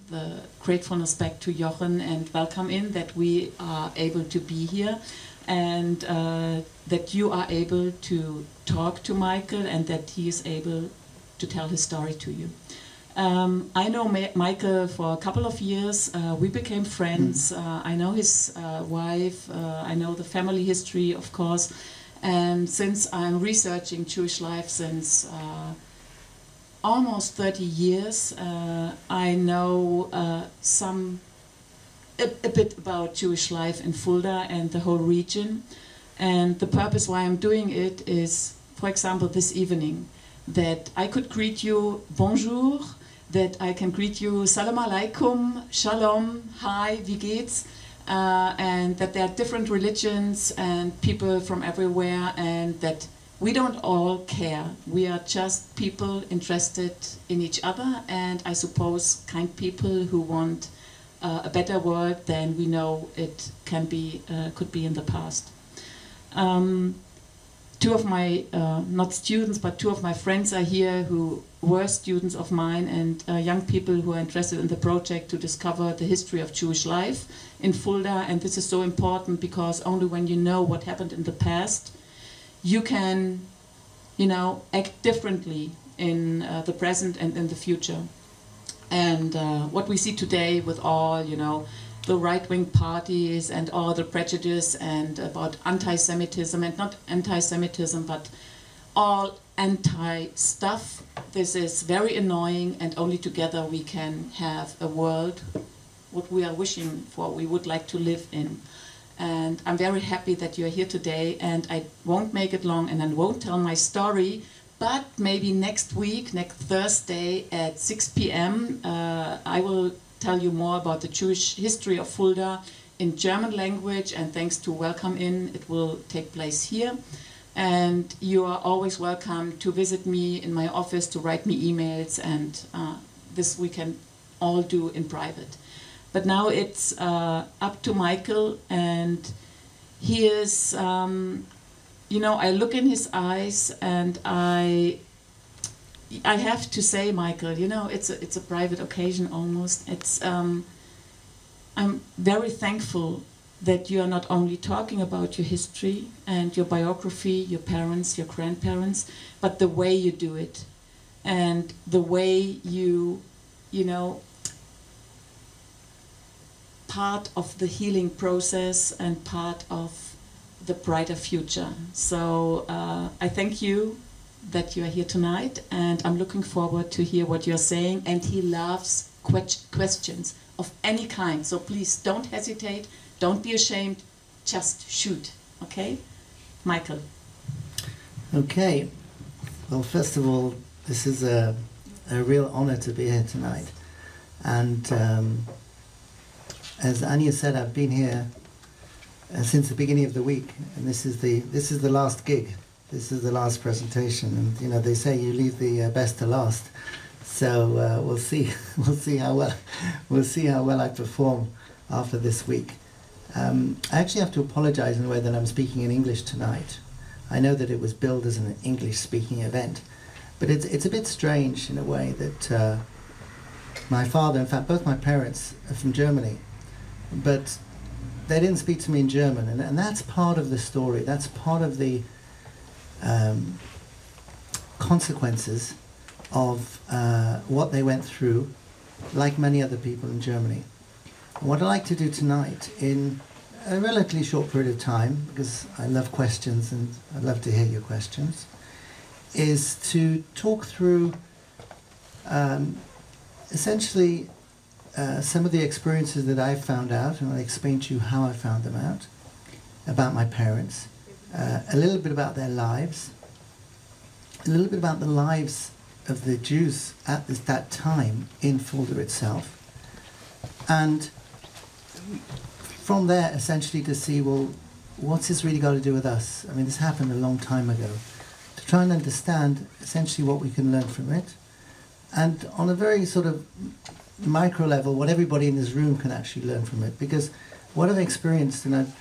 the gratefulness back to Jochen and welcome in that we are able to be here, and that you are able to talk to Michael and that he is able to tell his story to you. I know Michael for a couple of years. We became friends. I know his wife. I know the family history, of course. And since I'm researching Jewish life since almost 30 years, I know a bit about Jewish life in Fulda and the whole region. And the purpose why I'm doing it is, for example, this evening, that I could greet you bonjour, that I can greet you salam alaikum, shalom, hi, wie geht's? And that there are different religions and people from everywhere, and that we don't all care. We are just people interested in each other, and I suppose kind people who want a better world than we know it can be, could be in the past. Two of my, not students, but two of my friends are here who were students of mine, and young people who are interested in the project to discover the history of Jewish life in Fulda. And this is so important because only when you know what happened in the past, you can, you know, act differently in the present and in the future. And what we see today with all, you know, the right-wing parties and all the prejudice and about anti-Semitism, and not anti-Semitism, but all anti-stuff. This is very annoying, and only together we can have a world what we are wishing for, we would like to live in. And I'm very happy that you're here today, and I won't make it long and I won't tell my story, but maybe next week, next Thursday at 6 p.m. I will tell you more about the Jewish history of Fulda in German language, and thanks to Welcome In, it will take place here. And you are always welcome to visit me in my office, to write me emails, and this we can all do in private. But now it's up to Michael, and he is, you know, I look in his eyes and I have to say, Michael, you know, it's a private occasion almost. It's I'm very thankful that you are not only talking about your history and your biography, your parents, your grandparents, but the way you do it, and the way you know, part of the healing process and part of the brighter future. So I thank you that you are here tonight, and I'm looking forward to hear what you're saying. And he loves questions of any kind, so please don't hesitate, don't be ashamed, just shoot, okay? Michael. Okay, well, first of all, this is a real honor to be here tonight, and as Anya said, I've been here since the beginning of the week, and this is the last gig. This is the last presentation, and you know they say you leave the best to last. So we'll see how well I perform after this week. I actually have to apologize in the way that I'm speaking in English tonight. I know that it was billed as an English-speaking event, but it's a bit strange in a way that my father, in fact, both my parents are from Germany, but they didn't speak to me in German, and that's part of the story. That's part of the consequences of what they went through, like many other people in Germany. And what I'd like to do tonight, in a relatively short period of time, because I love questions and I'd love to hear your questions, is to talk through essentially some of the experiences that I've found out, and I'll explain to you how I found them out, about my parents, a little bit about their lives, a little bit about the lives of the Jews at that time in Fulda itself, and from there essentially to see, well, what's this really got to do with us? I mean, this happened a long time ago. To try and understand essentially what we can learn from it, and on a very sort of micro level, what everybody in this room can actually learn from it. Because what I've experienced, and I've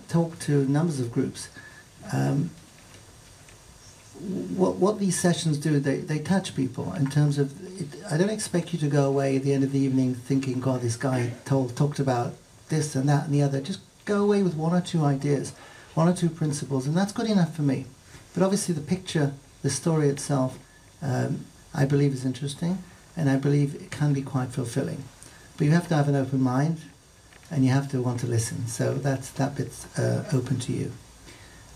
talked to numbers of groups, what these sessions do, they touch people in terms of, I don't expect you to go away at the end of the evening thinking, God, this guy talked about this and that and the other. Just go away with one or two ideas, one or two principles, and that's good enough for me. But obviously the picture, the story itself, I believe is interesting, and I believe it can be quite fulfilling. But you have to have an open mind, and you have to want to listen. So that bit's open to you.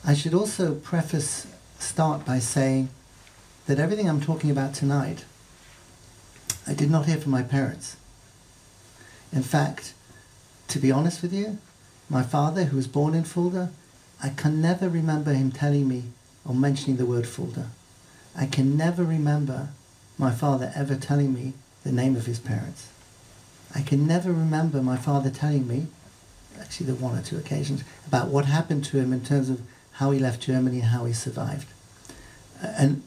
I should also start by saying that everything I'm talking about tonight, I did not hear from my parents. In fact, to be honest with you, my father, who was born in Fulda, I can never remember him telling me or mentioning the word Fulda. I can never remember my father ever telling me the name of his parents. I can never remember my father telling me, actually there were one or two occasions, about what happened to him in terms of how he left Germany and how he survived. And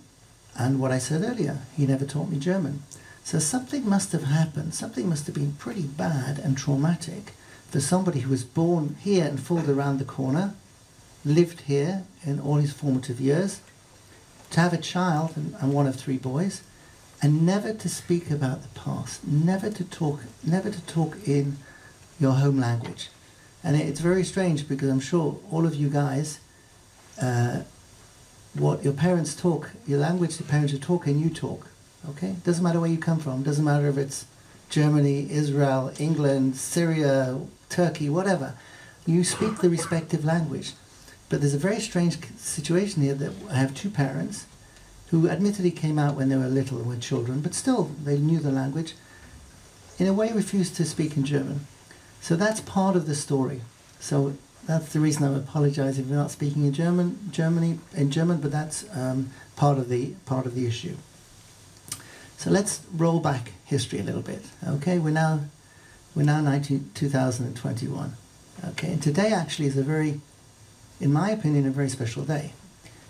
what I said earlier, he never taught me German. So something must have happened, something must have been pretty bad and traumatic for somebody who was born here in Fulda around the corner, lived here in all his formative years, to have a child and one of three boys, and never to speak about the past, never to talk in your home language. And it's very strange because I'm sure all of you guys, what your parents talk, your language the parents are talking, you talk. Okay? Doesn't matter where you come from. Doesn't matter if it's Germany, Israel, England, Syria, Turkey, whatever. You speak the respective language. But there's a very strange situation here that I have two parents who admittedly came out when they were little and were children, but still they knew the language, in a way refused to speak in German. So that's part of the story. So that's the reason I'm apologizing for not speaking in German, but that's part of the issue. So let's roll back history a little bit. Okay, we're now 2021. Okay, and today actually is in my opinion, a very special day.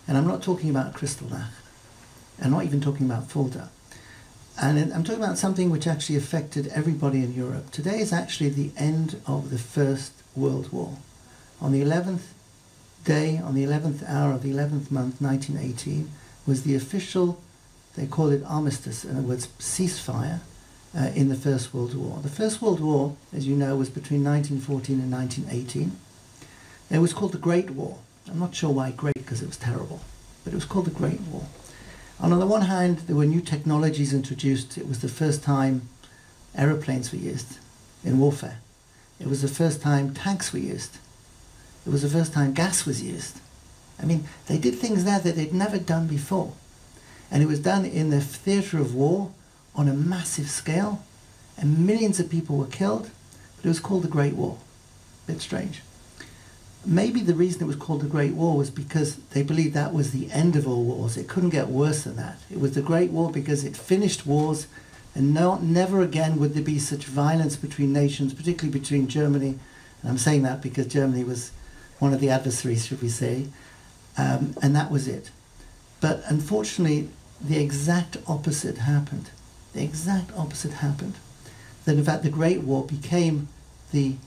And I'm not talking about Kristallnacht. I'm not even talking about Fulda. And I'm talking about something which actually affected everybody in Europe. Today is actually the end of the First World War. On the 11th day, on the 11th hour of the 11th month, 1918, was the official, they call it armistice, in other words, ceasefire, in the First World War. The First World War, as you know, was between 1914 and 1918. It was called the Great War. I'm not sure why great, because it was terrible, but it was called the Great War. And on the one hand, there were new technologies introduced. It was the first time aeroplanes were used in warfare. It was the first time tanks were used. It was the first time gas was used. I mean, they did things there that they'd never done before. And it was done in the theatre of war on a massive scale, and millions of people were killed, but it was called the Great War. A bit strange. Maybe the reason it was called the Great War was because they believed that was the end of all wars. It couldn't get worse than that. It was the Great War because it finished wars, and never again would there be such violence between nations, particularly between Germany, and I'm saying that because Germany was one of the adversaries, should we say, and that was it. But unfortunately, the exact opposite happened. The exact opposite happened. That in fact the Great War became the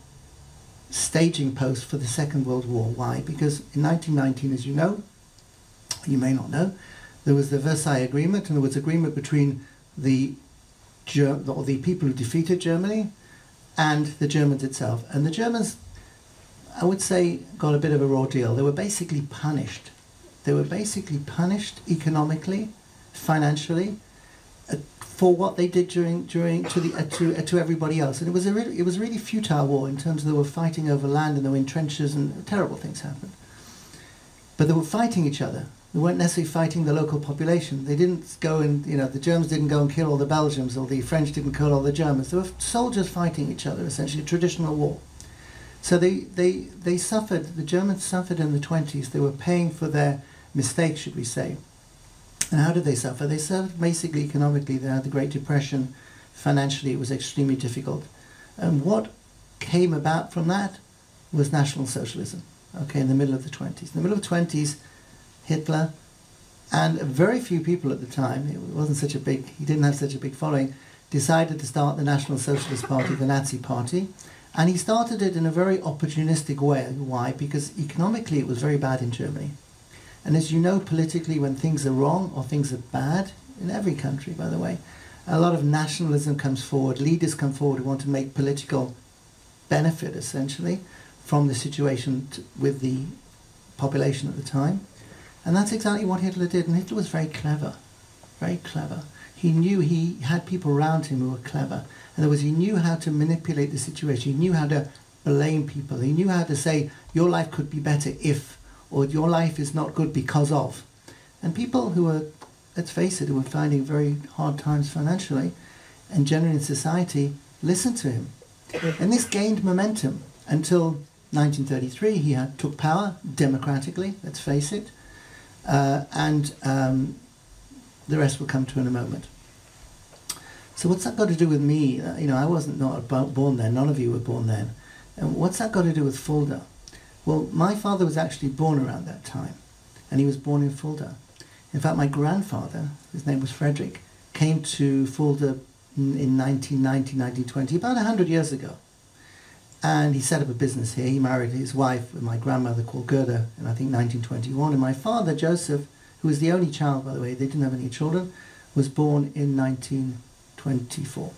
staging post for the Second World War. Why? Because in 1919, as you know, you may not know, there was the Versailles Agreement, and there was agreement between the people who defeated Germany and the Germans itself. And the Germans, I would say, got a bit of a raw deal. They were basically punished. They were basically punished economically, financially, for what they did to everybody else. And it was a really futile war in terms of they were fighting over land and they were in trenches and terrible things happened. But they were fighting each other. They weren't necessarily fighting the local population. They didn't go and, the Germans didn't go and kill all the Belgians, or the French didn't kill all the Germans. They were soldiers fighting each other, essentially, a traditional war. So they suffered, the Germans suffered in the 20s. They were paying for their mistakes, should we say. And how did they suffer? They suffered basically economically. They had the Great Depression. Financially, it was extremely difficult. And what came about from that was National Socialism, okay, in the middle of the 20s. In the middle of the 20s, Hitler, and very few people at the time, he didn't have such a big following, decided to start the National Socialist Party, the Nazi Party. And he started it in a very opportunistic way. Why? Because economically it was very bad in Germany. And as you know, politically, when things are wrong or things are bad, in every country, by the way, a lot of nationalism comes forward. Leaders come forward who want to make political benefit, essentially, from the situation with the population at the time. And that's exactly what Hitler did. And Hitler was very clever, very clever. He knew he had people around him who were clever. In other words, he knew how to manipulate the situation. He knew how to blame people. He knew how to say, your life could be better if, or your life is not good because of. And people who were, let's face it, who were finding very hard times financially and generally in society listened to him. And this gained momentum until 1933. He took power democratically, let's face it, and the rest will come to in a moment. So what's that got to do with me? You know, I wasn't born then. None of you were born then. And what's that got to do with Fulda? Well, my father was actually born around that time, and he was born in Fulda. In fact, my grandfather, his name was Friedrich, came to Fulda in 1919, 1920, about 100 years ago. And he set up a business here. He married his wife, my grandmother, called Gerda, in I think 1921. And my father, Josef, who was the only child, by the way, they didn't have any children, was born in 1924.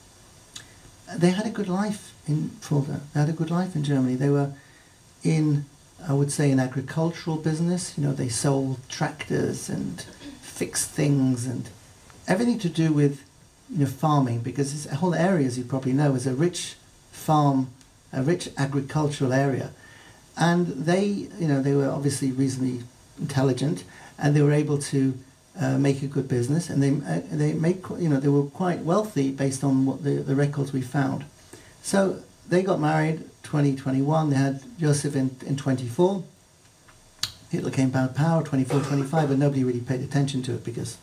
They had a good life in Fulda. They had a good life in Germany. They were in, I would say, an agricultural business. You know, they sold tractors and fixed things and everything to do with, you know, farming, because this whole area, as you probably know, is a rich farm, a rich agricultural area. And they, you know, they were obviously reasonably intelligent, and they were able to make a good business, and they made, you know, they were quite wealthy based on what the records we found. So they got married 2021. They had Josef in 24. Hitler came to power 24, 25, but nobody really paid attention to it because,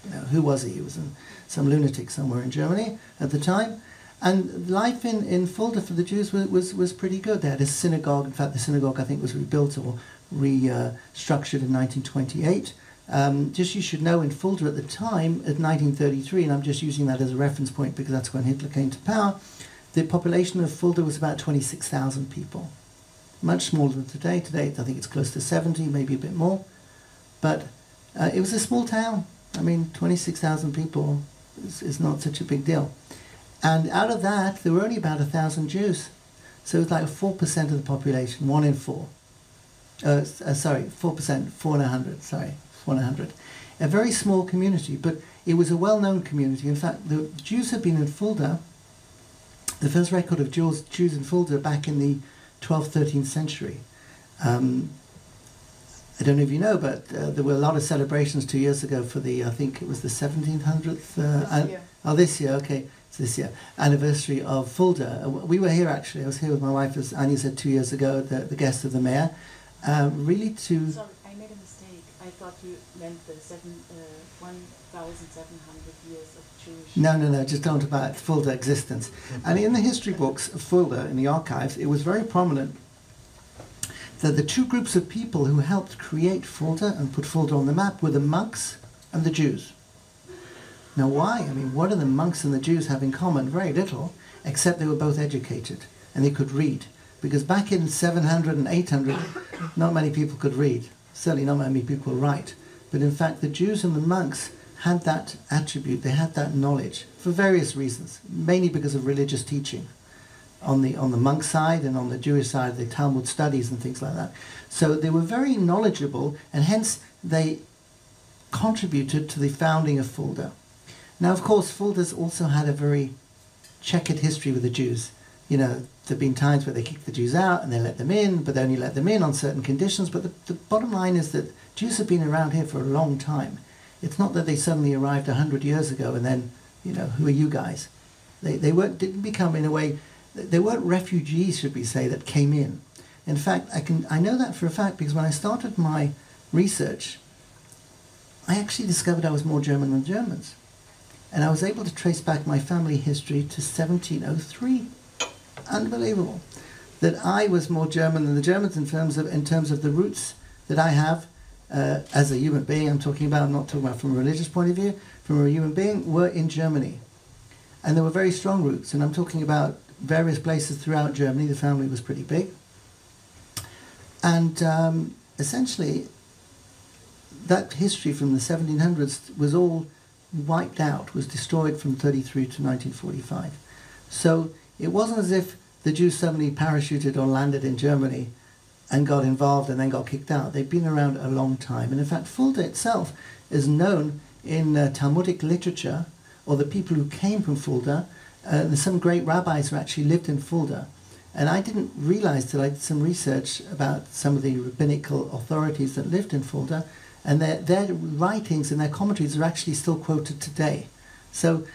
you know, who was he? He was some lunatic somewhere in Germany at the time. And life in Fulda for the Jews was pretty good. They had a synagogue. In fact, the synagogue, I think, was rebuilt or restructured in 1928. Just you should know, in Fulda at the time, at 1933, and I'm just using that as a reference point because that's when Hitler came to power, the population of Fulda was about 26,000 people. Much smaller than today. Today, I think it's close to 70, maybe a bit more. But it was a small town. I mean, 26,000 people is not such a big deal. And out of that, there were only about 1,000 Jews. So it was like 4% of the population, 1 in 4. Sorry, 4%, 4 in 100, sorry, 4 in 100. A very small community, but it was a well-known community. In fact, the Jews had been in Fulda, the first record of Jews in Fulda back in the 12th, 13th century. I don't know if you know, but there were a lot of celebrations 2 years ago for the, I think it was the 1700th... this year. Oh, this year, okay. It's this year. Anniversary of Fulda. We were here, actually. I was here with my wife, as Anya said, 2 years ago, the guest of the mayor. Really to... Sorry, I made a mistake. I thought you meant the 1,700 years of Jewish... No, just don't about Fulda existence. And in the history books of Fulda, in the archives, it was very prominent that the two groups of people who helped create Fulda and put Fulda on the map were the monks and the Jews. Now why? I mean, what do the monks and the Jews have in common? Very little, except they were both educated and they could read. Because back in 700 and 800, not many people could read. Certainly not many people could write. But in fact, the Jews and the monks had that attribute, they had that knowledge for various reasons, mainly because of religious teaching. On the monk side and on the Jewish side, the Talmud studies and things like that. So they were very knowledgeable, and hence they contributed to the founding of Fulda. Now, of course, Fulda's also had a very checkered history with the Jews. You know, there have been times where they kicked the Jews out and they let them in, but they only let them in on certain conditions. But the bottom line is that Jews have been around here for a long time. It's not that they suddenly arrived 100 years ago and then, you know, who are you guys? They didn't become, in a way, they weren't refugees, should we say, that came in. In fact, I know that for a fact because when I started my research, I actually discovered I was more German than Germans. And I was able to trace back my family history to 1703. Unbelievable. That I was more German than the Germans in terms of the roots that I have as a human being. I'm not talking about from a religious point of view, from a human being, were in Germany. And there were very strong roots. And I'm talking about various places throughout Germany. The family was pretty big. And essentially, that history from the 1700s was all wiped out, was destroyed from 33 to 1945. So it wasn't as if the Jews suddenly parachuted or landed in Germany and got involved and then got kicked out. They've been around a long time. And in fact, Fulda itself is known in Talmudic literature, or the people who came from Fulda. There's some great rabbis who actually lived in Fulda. And I didn't realize till I did some research about some of the rabbinical authorities that lived in Fulda, and their writings and their commentaries are actually still quoted today. So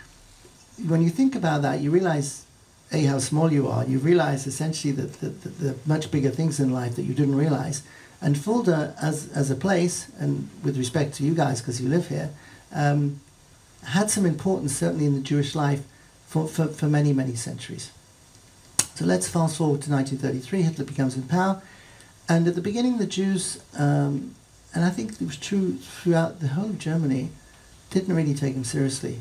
when you think about that, you realize, A, how small you are. You realize essentially that the much bigger things in life that you didn't realize. And Fulda as a place, and with respect to you guys because you live here, had some importance certainly in the Jewish life for many, many centuries. So let's fast forward to 1933. Hitler becomes in power. And at the beginning, the Jews, and I think it was true throughout the whole of Germany, didn't really take him seriously.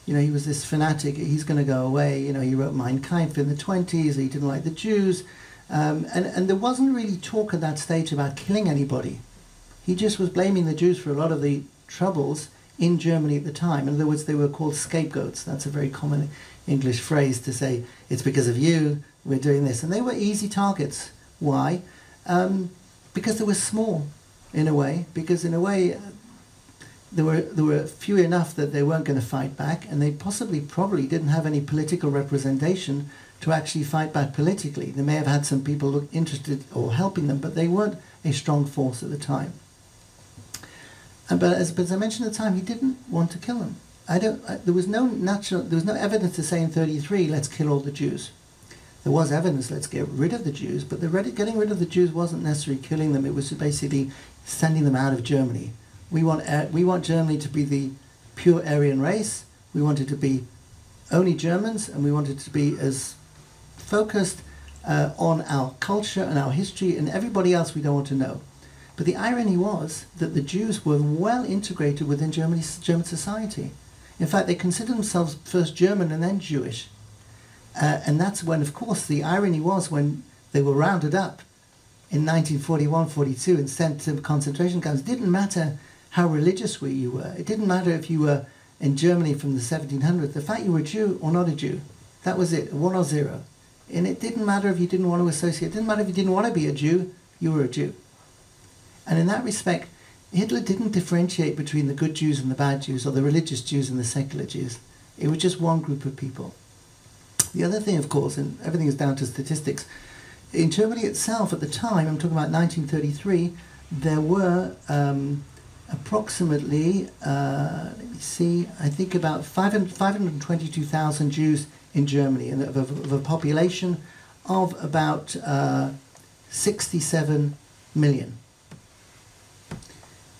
You know, he was this fanatic, he's going to go away. You know, he wrote Mein Kampf in the 20s, he didn't like the Jews. And there wasn't really talk at that stage about killing anybody. He just was blaming the Jews for a lot of the troubles in Germany at the time. In other words, they were called scapegoats. That's a very common English phrase to say, it's because of you, we're doing this. And they were easy targets. Why? Because they were small, in a way. Because in a way, there were few enough that they weren't going to fight back, and they probably didn't have any political representation to actually fight back politically. They may have had some people look interested or helping them, but they weren't a strong force at the time. But as I mentioned at the time, he didn't want to kill them. There was no evidence to say in 33, let's kill all the Jews. There was evidence, let's get rid of the Jews, but getting rid of the Jews wasn't necessarily killing them. It was basically sending them out of Germany. We want Germany to be the pure Aryan race. We want it to be only Germans, and we want it to be as focused on our culture and our history, and everybody else we don't want to know. But the irony was that the Jews were well integrated within German society. In fact, they considered themselves first German and then Jewish. And that's when, of course, the irony was when they were rounded up in 1941-42 and sent to concentration camps. It didn't matter how religious you were. It didn't matter if you were in Germany from the 1700s. The fact you were a Jew or not a Jew, that was it, 1 or 0. And it didn't matter if you didn't want to associate. It didn't matter if you didn't want to be a Jew, you were a Jew. And in that respect, Hitler didn't differentiate between the good Jews and the bad Jews, or the religious Jews and the secular Jews. It was just one group of people. The other thing, of course, and everything is down to statistics, in Germany itself at the time, I'm talking about 1933, there were approximately, let me see, I think about 522,000 Jews in Germany, and of a population of about 67 million.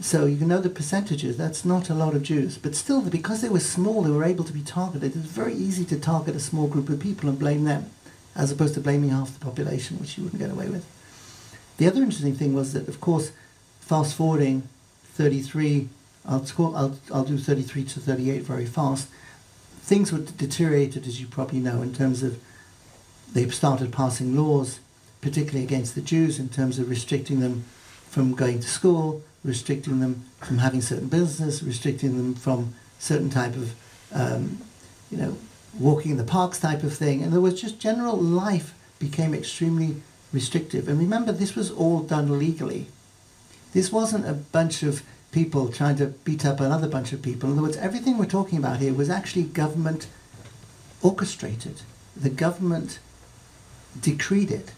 So you can know the percentages, that's not a lot of Jews. But still, because they were small, they were able to be targeted. It was very easy to target a small group of people and blame them, as opposed to blaming half the population, which you wouldn't get away with. The other interesting thing was that, of course, fast forwarding 33, I'll do 33 to 38 very fast, things were deteriorated, as you probably know, in terms of they started passing laws, particularly against the Jews, in terms of restricting them from going to school, restricting them from having certain business, restricting them from certain type of, walking in the parks type of thing. And there was just general life became extremely restrictive. And remember, this was all done legally. This wasn't a bunch of people trying to beat up another bunch of people. In other words, everything we're talking about here was actually government orchestrated. The government decreed it.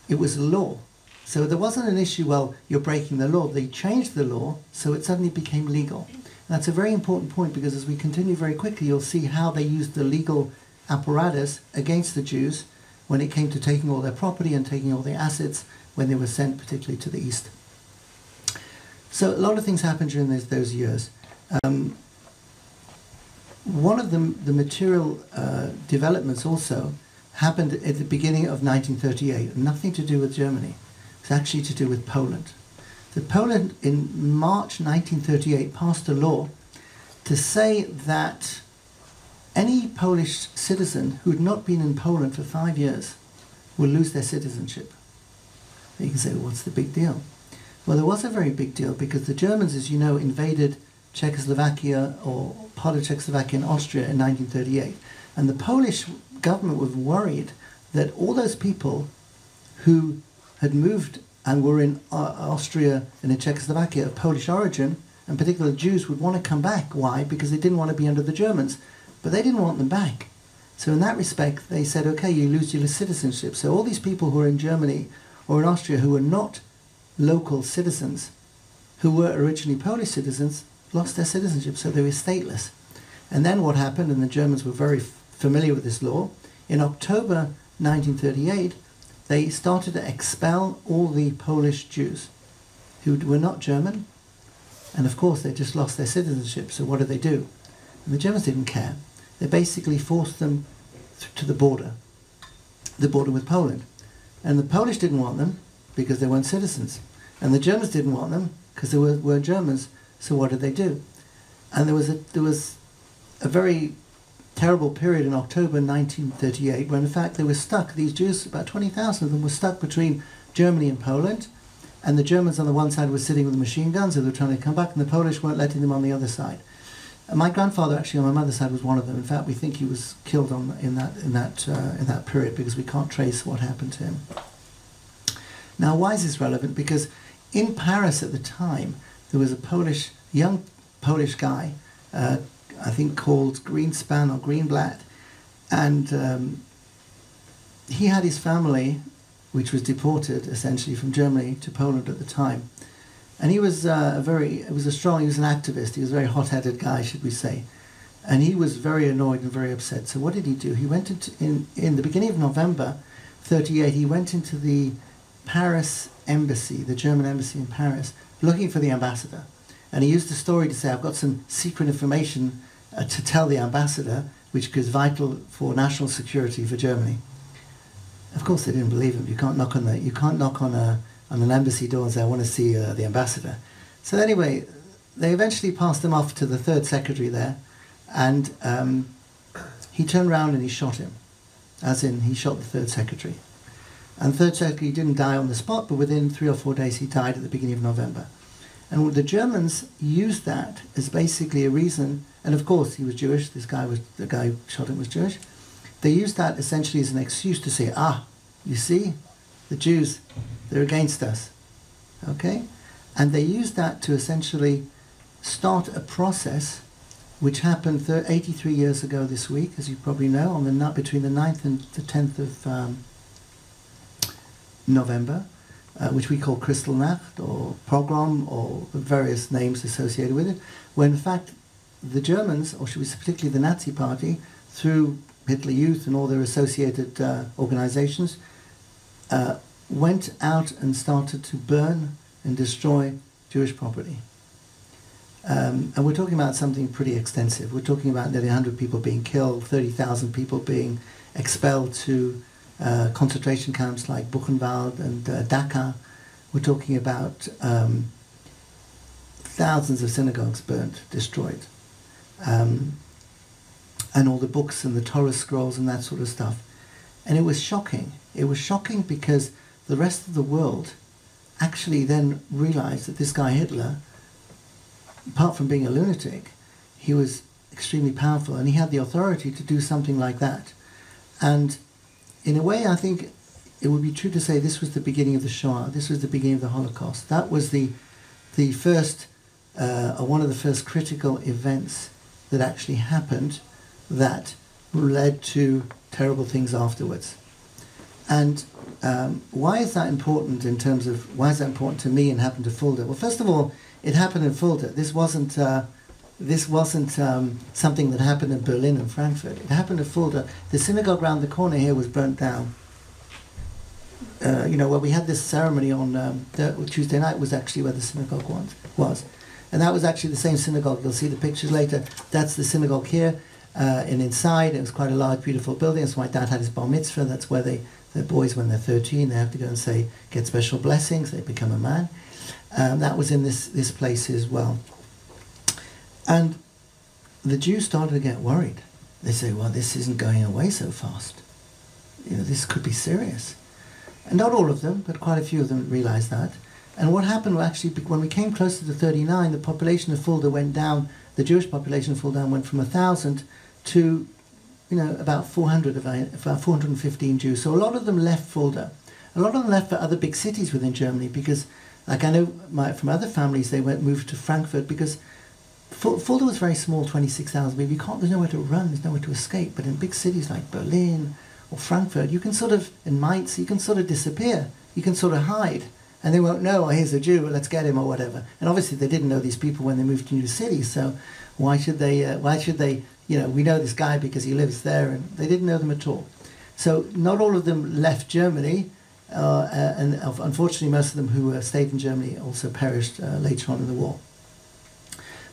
It was law. So there wasn't an issue, well, you're breaking the law. They changed the law, so it suddenly became legal. And that's a very important point, because as we continue very quickly, you'll see how they used the legal apparatus against the Jews when it came to taking all their property and taking all their assets when they were sent particularly to the east. So a lot of things happened during those years. One of the material developments also happened at the beginning of 1938, nothing to do with Germany. It's actually to do with Poland. So Poland in March 1938 passed a law to say that any Polish citizen who had not been in Poland for 5 years will lose their citizenship. You can say, well, what's the big deal? Well, there was a very big deal because the Germans, as you know, invaded Czechoslovakia or part of Czechoslovakia and Austria in 1938. And the Polish government was worried that all those people who had moved and were in Austria and in Czechoslovakia of Polish origin, and particularly Jews, would want to come back. Why? Because they didn't want to be under the Germans. But they didn't want them back. So in that respect, they said, okay, you lose your citizenship. So all these people who were in Germany or in Austria who were not local citizens, who were originally Polish citizens, lost their citizenship, so they were stateless. And then what happened, and the Germans were very familiar with this law, in October 1938, they started to expel all the Polish Jews who were not German, and of course they just lost their citizenship, so what did they do? And the Germans didn't care. They basically forced them to the border with Poland. And the Polish didn't want them because they weren't citizens. And the Germans didn't want them because they weren't Germans, so what did they do? And there was a very terrible period in October 1938 when in fact they were stuck, these Jews, about 20,000 of them were stuck between Germany and Poland, and the Germans on the one side were sitting with the machine guns, they were trying to come back, and the Polish weren't letting them on the other side. And my grandfather actually on my mother's side was one of them. In fact, we think he was killed in that period because we can't trace what happened to him. Now, why is this relevant? Because in Paris at the time, there was a young Polish guy, I think called Greenspan or Greenblatt, and he had his family, which was deported essentially from Germany to Poland at the time. And he was he was an activist, he was a very hot-headed guy, should we say. And he was very annoyed and very upset. So what did he do? He went in the beginning of November 1938, he went into the Paris embassy, the German embassy in Paris, looking for the ambassador. And he used the story to say, I've got some secret information to tell the ambassador, which is vital for national security for Germany. Of course, they didn't believe him. You can't knock on an embassy door and say, I want to see the ambassador. So anyway, they eventually passed him off to the third secretary there, and he turned around and he shot him, as in he shot the third secretary. And the third secretary didn't die on the spot, but within 3 or 4 days he died at the beginning of November. And the Germans used that as basically a reason, and of course he was Jewish, the guy who shot him was Jewish. They used that essentially as an excuse to say, you see, the Jews, they're against us, okay? And they used that to essentially start a process which happened 83 years ago this week, as you probably know, between the 9th and the 10th of November, which we call Kristallnacht or pogrom or various names associated with it, when in fact the Germans, or should we say particularly the Nazi Party, through Hitler Youth and all their associated organizations, went out and started to burn and destroy Jewish property. And we're talking about something pretty extensive. We're talking about nearly 100 people being killed, 30,000 people being expelled to concentration camps like Buchenwald and Dachau. We're talking about thousands of synagogues burnt, destroyed. And all the books and the Torah scrolls and that sort of stuff. And it was shocking. It was shocking because the rest of the world actually then realized that this guy Hitler, apart from being a lunatic, he was extremely powerful and he had the authority to do something like that. And in a way, I think it would be true to say this was the beginning of the Shoah. This was the beginning of the Holocaust. That was the first, one of the first critical events that actually happened that led to terrible things afterwards. And why is that important in terms of, why is that important to me and happened to Fulda? Well, first of all, it happened in Fulda. This wasn't something that happened in Berlin and Frankfurt. It happened in Fulda. The synagogue around the corner here was burnt down. Where we had this ceremony on Tuesday night was actually where the synagogue was. And that was actually the same synagogue. You'll see the pictures later. That's the synagogue here. And inside, it was quite a large, beautiful building. So my dad had his bar mitzvah. That's where the boys, when they're 13, they have to go and get special blessings. They become a man. That was in this place as well. And the Jews started to get worried. They say, well, this isn't going away so fast. This could be serious. And not all of them, but quite a few of them realized that. And what happened actually, when we came closer to 39, the population of Fulda went down, the Jewish population of Fulda went from 1,000 to, about 400, about 415 Jews. So a lot of them left Fulda. A lot of them left for other big cities within Germany because, like I know from other families, they moved to Frankfurt because Fulda was very small, 26,000 people. There's nowhere to run, there's nowhere to escape. But in big cities like Berlin or Frankfurt, you can sort of, in Mainz, you can sort of disappear. You can sort of hide. And they won't know, oh, here's a Jew, let's get him or whatever. And obviously they didn't know these people when they moved to new cities, so why should they, we know this guy because he lives there, and they didn't know them at all. So not all of them left Germany, and unfortunately most of them who stayed in Germany also perished later on in the war.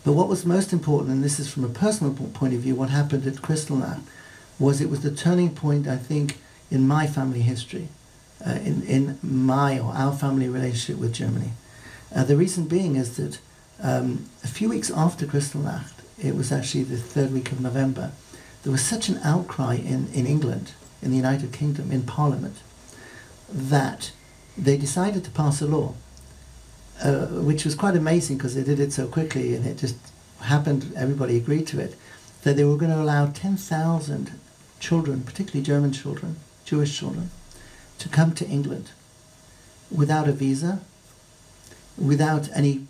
But what was most important, and this is from a personal point of view, what happened at Kristallnacht, was it was the turning point, I think, in my family history. In my or our family relationship with Germany. The reason being is that a few weeks after Kristallnacht, it was actually the 3rd week of November, there was such an outcry in England, in the United Kingdom, in Parliament, that they decided to pass a law, which was quite amazing because they did it so quickly and it just happened, everybody agreed to it, that they were going to allow 10,000 children, particularly German children, Jewish children, to come to England without a visa, without any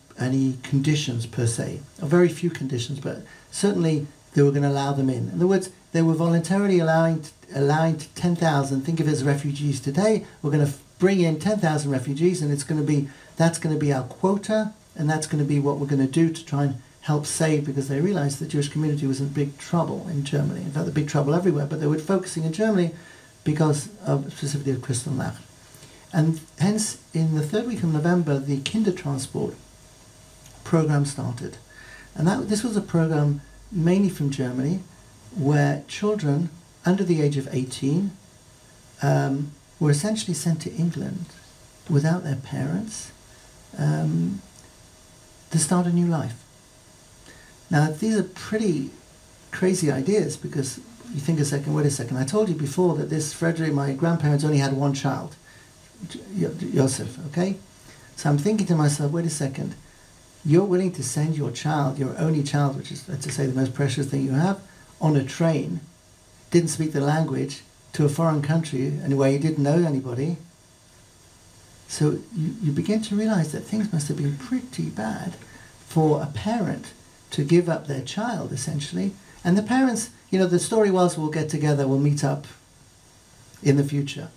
conditions per se, or very few conditions, but certainly they were going to allow them in. In other words, they were voluntarily allowing 10,000. Think of it as refugees today. We're going to bring in 10,000 refugees, and that's going to be our quota, and that's going to be what we're going to do to try and help save, because they realised the Jewish community was in big trouble in Germany. In fact, the big trouble everywhere, but they were focusing in Germany because of specifically of Kristallnacht. And hence, in the 3rd week of November, the Kindertransport program started. And this was a program mainly from Germany, where children under the age of 18 were essentially sent to England without their parents to start a new life. Now, these are pretty crazy ideas because you think a second, wait a second. I told you before that Frederick, my grandparents only had one child, Josef, okay? So I'm thinking to myself, wait a second. You're willing to send your child, your only child, which is, let's just say, the most precious thing you have, on a train, didn't speak the language, to a foreign country, and where you didn't know anybody. So you begin to realize that things must have been pretty bad for a parent to give up their child, essentially. And the parents, the story was, we'll get together, we'll meet up in the future.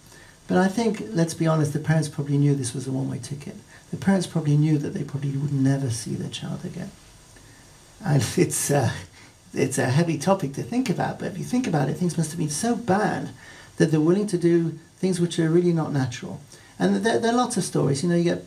But I think, let's be honest, the parents probably knew this was a one-way ticket. The parents probably knew that they probably would never see their child again. And it's a heavy topic to think about, but if you think about it, things must have been so bad that they're willing to do things which are really not natural. And there are lots of stories. You get,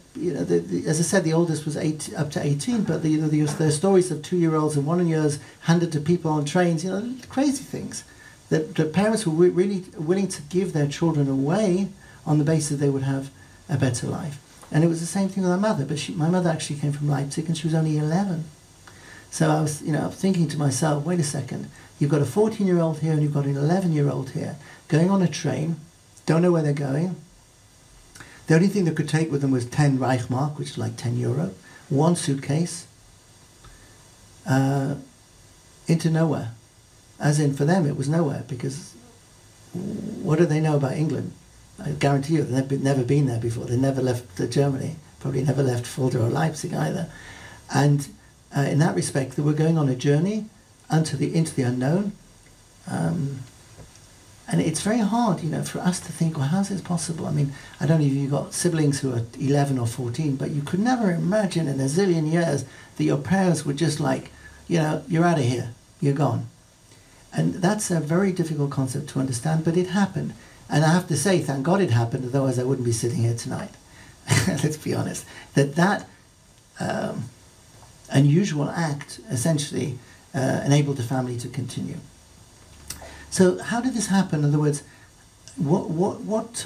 as I said, the oldest was up to 18, but there are stories of 2-year-olds and 1-year-olds handed to people on trains. Crazy things that parents were really willing to give their children away on the basis they would have a better life. And it was the same thing with my mother. But my mother actually came from Leipzig, and she was only 11. So I was, thinking to myself, wait a second. You've got a 14-year-old here, and you've got an 11-year-old here, going on a train, don't know where they're going. The only thing they could take with them was 10 Reichmark, which is like 10 euro, one suitcase, into nowhere. As in, for them, it was nowhere, because what do they know about England? I guarantee you, they've never been there before. They never left Germany, probably never left Fulda or Leipzig either. And in that respect, they were going on a journey into the unknown. And it's very hard, for us to think, well, how's this possible? I mean, I don't know if you've got siblings who are 11 or 14, but you could never imagine in a zillion years that your parents were just like, you're out of here, you're gone. And that's a very difficult concept to understand, but it happened. And I have to say, thank God it happened, otherwise I wouldn't be sitting here tonight. Let's be honest. That unusual act essentially enabled the family to continue. So how did this happen? In other words, what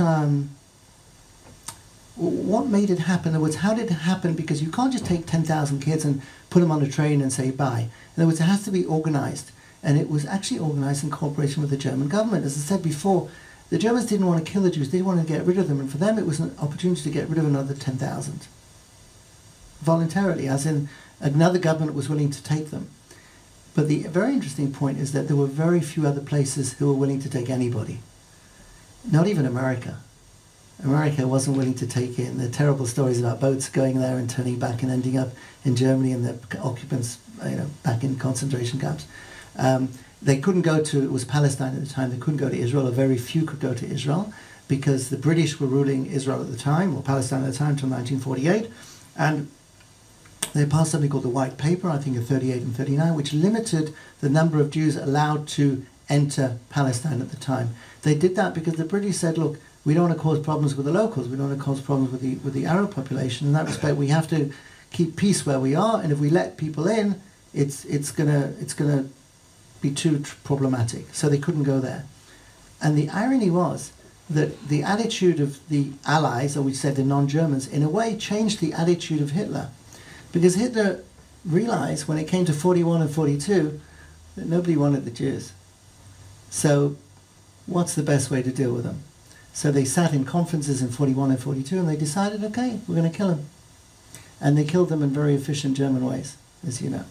made it happen? In other words, how did it happen? Because you can't just take 10,000 kids and put them on a train and say bye. In other words, it has to be organized. And it was actually organized in cooperation with the German government. As I said before, the Germans didn't want to kill the Jews, they wanted to get rid of them. And for them, it was an opportunity to get rid of another 10,000. voluntarily, as in another government was willing to take them. But the very interesting point is that there were very few other places who were willing to take anybody. Not even America. America wasn't willing to take in. There are terrible stories about boats going there and turning back and ending up in Germany and the occupants, back in concentration camps. They couldn't go to, it was Palestine at the time, they couldn't go to Israel, or very few could go to Israel, because the British were ruling Israel at the time, or Palestine at the time, until 1948, and they passed something called the White Paper, I think in 38 and 39, which limited the number of Jews allowed to enter Palestine at the time. They did that because the British said, look, we don't want to cause problems with the locals, we don't want to cause problems with the Arab population. In that respect, we have to keep peace where we are, and if we let people in, it's gonna be too problematic. So they couldn't go there. And the irony was that the attitude of the Allies, or we said the non-Germans, in a way changed the attitude of Hitler. Because Hitler realized when it came to 41 and 42 that nobody wanted the Jews. So what's the best way to deal with them? So they sat in conferences in 41 and 42 and they decided, okay, we're going to kill them. And they killed them in very efficient German ways, as you know.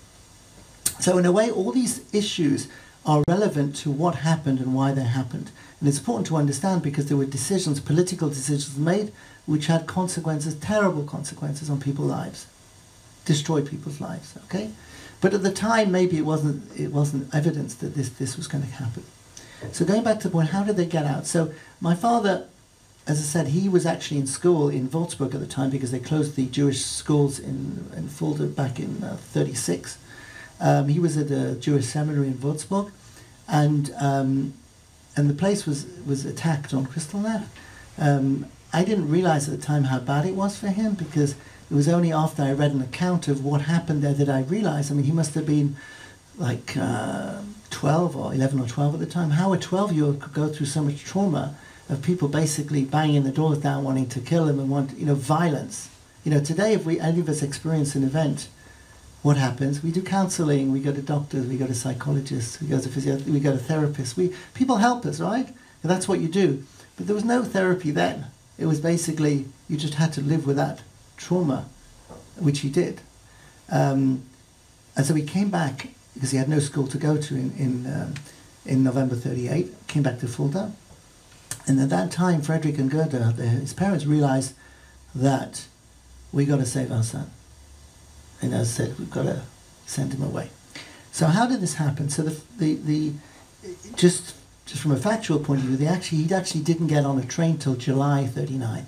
So in a way, all these issues are relevant to what happened and why they happened. And it's important to understand because there were decisions, political decisions made, which had consequences, terrible consequences on people's lives. Destroyed people's lives, okay? But at the time, maybe it wasn't evidence that this was going to happen. So going back to the point, how did they get out? So my father, as I said, he was actually in school in Würzburg at the time because they closed the Jewish schools in Fulda back in 36. He was at a Jewish seminary in Würzburg, and the place was attacked on Kristallnacht. I didn't realize at the time how bad it was for him, because it was only after I read an account of what happened there that I realized. I mean, he must have been like 12 or 11 or 12 at the time. How a 12-year-old could go through so much trauma of people basically banging the doors down, wanting to kill him and want, violence. Today, if any of us experience an event, what happens? We do counseling, we go to doctors, we go to psychologists, we go to physiologists, we go to therapists. People help us, right? And that's what you do. But there was no therapy then. It was basically, you just had to live with that trauma, which he did. And so he came back, because he had no school to go to in November 38, came back to Fulda. And at that time, Friedrich and Gerda, his parents, realized that we got to save our son. And as I said, we've got to send him away. So how did this happen? So just from a factual point of view, he actually didn't get on a train till July 39.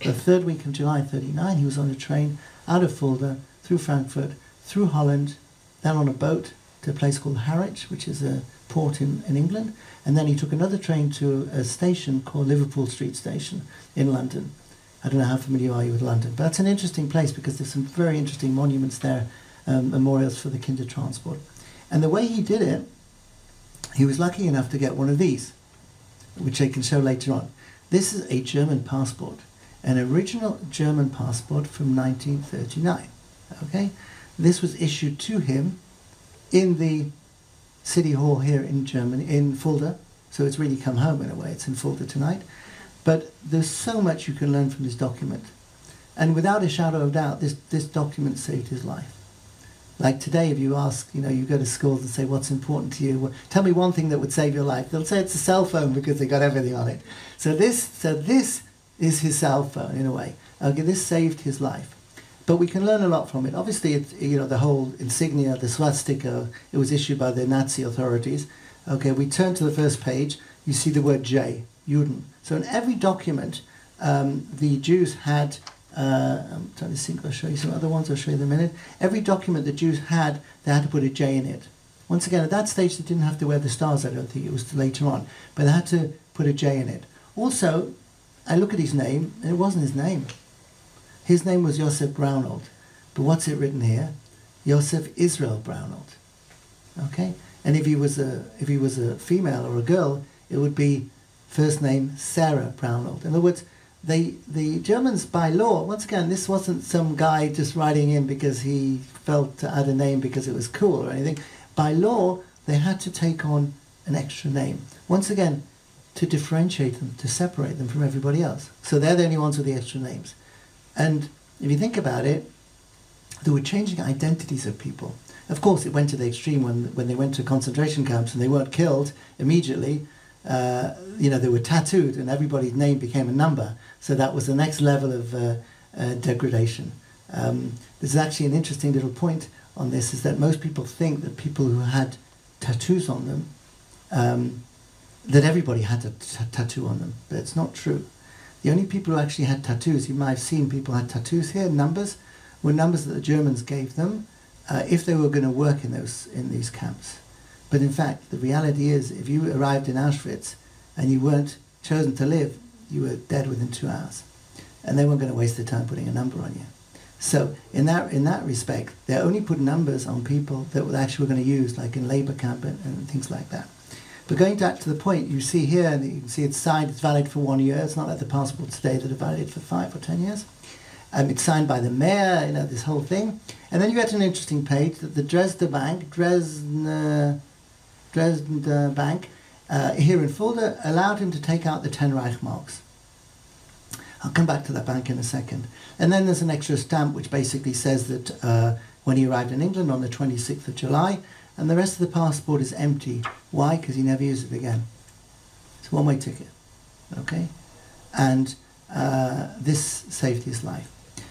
The third week of July 39, he was on a train out of Fulda, through Frankfurt, through Holland, then on a boat to a place called Harwich, which is a port in England, and then he took another train to a station called Liverpool Street Station in London. I don't know how familiar are you with London, but that's an interesting place because there's some very interesting monuments there, memorials for the Kindertransport. And the way he did it, he was lucky enough to get one of these, which I can show later on. This is a German passport, an original German passport from 1939. Okay, this was issued to him in the City Hall here in Germany, in Fulda. So it's really come home in a way. It's in Fulda tonight. But there's so much you can learn from this document. And without a shadow of doubt, this document saved his life. Like today, if you ask, you go to schools and say, what's important to you? Well, tell me one thing that would save your life. They'll say it's a cell phone because they got everything on it. So this is his cell phone in a way. Okay, this saved his life. But we can learn a lot from it. Obviously, it's, the whole insignia, the swastika, it was issued by the Nazi authorities. Okay, we turn to the first page, you see the word J, Juden. So in every document, the Jews had, I'm trying to think, I'll show you some other ones, I'll show you in a minute. Every document the Jews had, they had to put a J in it. Once again, at that stage, they didn't have to wear the stars, I don't think, it was later on. But they had to put a J in it. Also, I look at his name, and it wasn't his name. His name was Josef Braunold. But what's it written here? Josef Israel Braunold. Okay? And if he was a female or a girl, it would be first name Sarah Braunold. In other words, the Germans, by law, once again, this wasn't some guy just writing in because he felt to add a name because it was cool or anything. By law, they had to take on an extra name. Once again, to differentiate them, to separate them from everybody else. So they're the only ones with the extra names. And if you think about it, they were changing identities of people. Of course, it went to the extreme when they went to concentration camps and they weren't killed immediately. They were tattooed and everybody's name became a number. So that was the next level of degradation. There's actually an interesting little point on this, is that most people think that people who had tattoos on them, that everybody had a tattoo on them, but it's not true. The only people who actually had tattoos, you might have seen people had tattoos here, numbers, were numbers that the Germans gave them if they were going to work in these camps. But in fact, the reality is, if you arrived in Auschwitz and you weren't chosen to live, you were dead within 2 hours. And they weren't going to waste their time putting a number on you. So in that respect, they only put numbers on people that they actually were going to use, like in labor camp and things like that. But going back to the point, you see here, and you can see it's signed, it's valid for 1 year. It's not like the passports today that are valid for 5 or 10 years. It's signed by the mayor, this whole thing. And then you get an interesting page that the Dresden Bank, here in Fulda, allowed him to take out the 10 Reichmarks. I'll come back to that bank in a second. And then there's an extra stamp which basically says that when he arrived in England on the 26th of July, and the rest of the passport is empty. Why? Because he never used it again. It's a one-way ticket, okay? And this saved his life.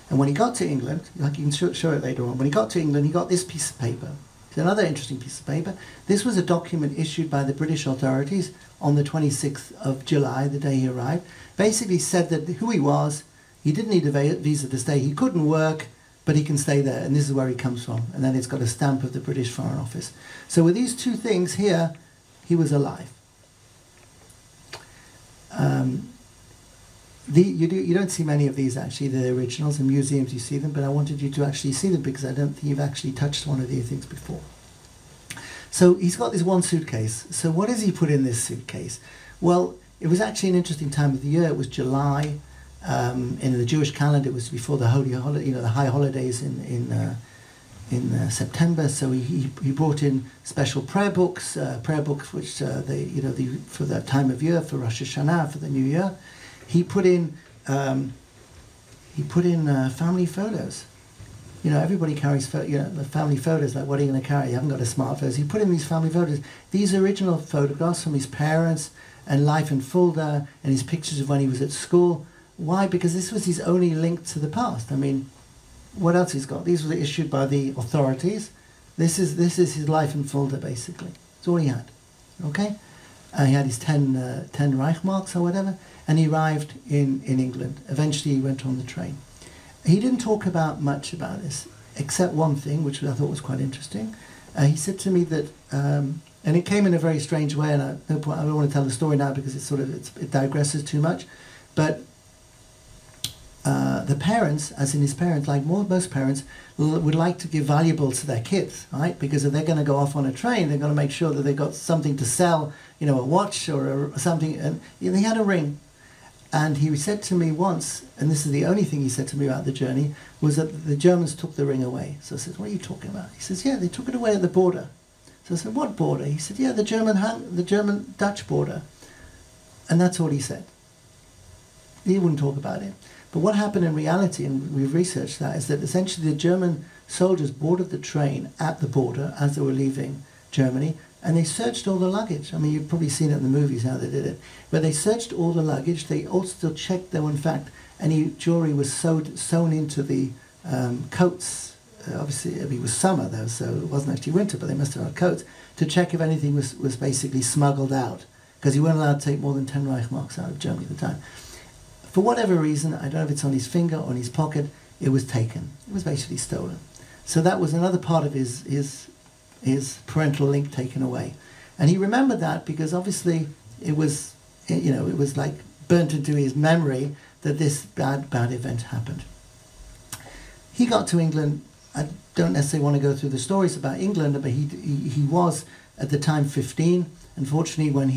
And when he got to England, like you can show it later on, when he got to England, he got this piece of paper. It's another interesting piece of paper. This was a document issued by the British authorities on the 26th of July, the day he arrived. Basically said that who he was, he didn't need a visa to stay, he couldn't work, but he can stay there, and this is where he comes from. And then it's got a stamp of the British Foreign Office. So with these two things here, he was alive. You don't see many of these actually, the originals. In museums you see them, but I wanted you to actually see them because I don't think you've actually touched one of these things before. So he's got this one suitcase. So what does he put in this suitcase? Well, it was actually an interesting time of the year. It was July. In the Jewish calendar, it was before the the high holidays in September. So he brought in special prayer books which for that time of year, for Rosh Hashanah, for the New Year. He put in family photos. Everybody carries family photos. Like, what are you going to carry? You haven't got a smartphone. He put in these family photos. These original photographs from his parents and life in Fulda, and his pictures of when he was at school. Why? Because this was his only link to the past. I mean, what else he's got? These were issued by the authorities. This is his life in Fulda, basically. That's all he had. Okay? He had his 10 Reichmarks or whatever, and he arrived in England. Eventually he went on the train. He didn't talk much about this, except one thing, which I thought was quite interesting. He said to me that, and it came in a very strange way, and I don't want to tell the story now because it digresses too much, but the parents, as in his parents, like most parents, would like to give valuables to their kids, right? Because if they're going to go off on a train, they're going to make sure that they've got something to sell, a watch or something. And he had a ring. And he said to me once, and this is the only thing he said to me about the journey, was that the Germans took the ring away. So I said, what are you talking about? He says, yeah, they took it away at the border. So I said, what border? He said, yeah, the German-Dutch border. And that's all he said. He wouldn't talk about it. But what happened in reality, and we've researched that, is that essentially the German soldiers boarded the train at the border as they were leaving Germany, and they searched all the luggage. I mean, you've probably seen it in the movies how they did it. But they searched all the luggage. They also checked though, in fact, any jewelry was sewn into the coats. Obviously, it was summer though, so it wasn't actually winter, but they must have had coats, to check if anything was basically smuggled out, because you weren't allowed to take more than 10 Reichmarks out of Germany at the time. For whatever reason, I don't know if it's on his finger or in his pocket, it was taken. It was basically stolen. So that was another part of his parental link taken away. And he remembered that because obviously it was like burnt into his memory that this bad event happened. He got to England. I don't necessarily want to go through the stories about England, but he was at the time 15. Unfortunately, when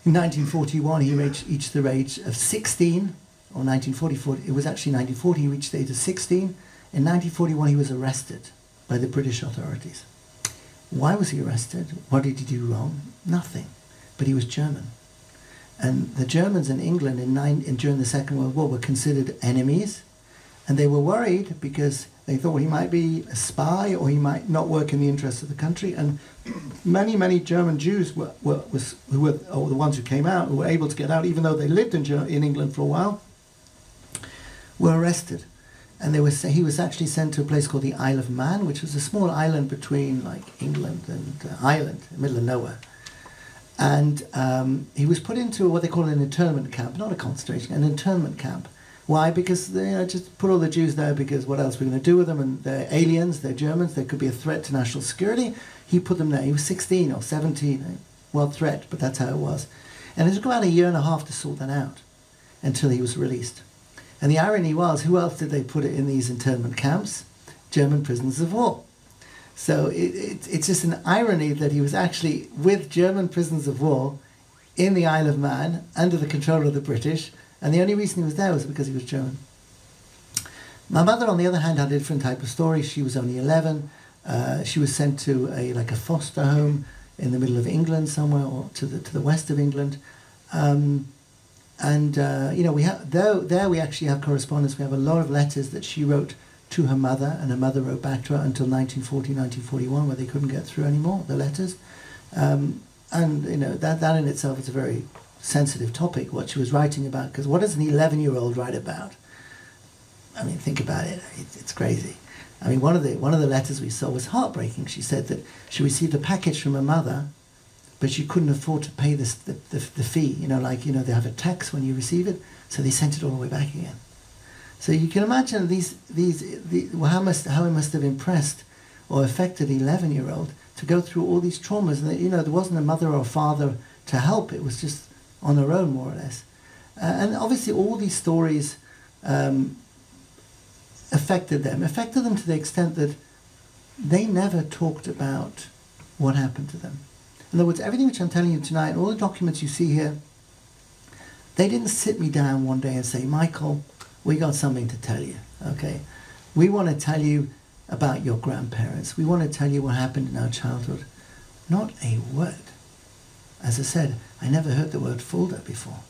in 1941, he reached the age of 16, or 1944, it was actually 1940, he reached the age of 16. In 1941, he was arrested by the British authorities. Why was he arrested? What did he do wrong? Nothing. But he was German. And the Germans in England during the Second World War were considered enemies. And they were worried because they thought he might be a spy or he might not work in the interests of the country. And many, many German Jews who were the ones who came out, who were able to get out, even though they lived in England for a while, were arrested. And he was actually sent to a place called the Isle of Man, which was a small island between like England and Ireland, in the middle of nowhere. And he was put into what they call an internment camp, not a concentration, an internment camp. Why? Because they just put all the Jews there because what else are we going to do with them? And they're aliens, they're Germans, they could be a threat to national security. He put them there. He was 16 or 17. Well, threat, but that's how it was. And it took about a year and a half to sort that out until he was released. And the irony was, who else did they put it in these internment camps? German prisoners of war. So it's just an irony that he was actually with German prisoners of war in the Isle of Man under the control of the British. And the only reason he was there was because he was German. My mother, on the other hand, had a different type of story. She was only 11. She was sent to a foster home in the middle of England somewhere, or to the west of England. We actually have correspondence. We have a lot of letters that she wrote to her mother, and her mother wrote back to her until 1940, 1941, where they couldn't get through anymore, the letters. That in itself is a very sensitive topic, what she was writing about, because what does an 11-year-old write about? I mean, think about it. It's crazy. I mean, one of the letters we saw was heartbreaking. She said that she received a package from her mother, but she couldn't afford to pay the fee. They have a tax when you receive it, so they sent it all the way back again. So you can imagine how it must have impressed or affected an 11-year-old to go through all these traumas. And there wasn't a mother or a father to help. It was just on her own, more or less. And obviously all these stories affected them to the extent that they never talked about what happened to them. In other words, everything which I'm telling you tonight, all the documents you see here, they didn't sit me down one day and say, Michael, we got something to tell you, okay? We want to tell you about your grandparents. We want to tell you what happened in our childhood. Not a word. As I said, I never heard the word Fulda before.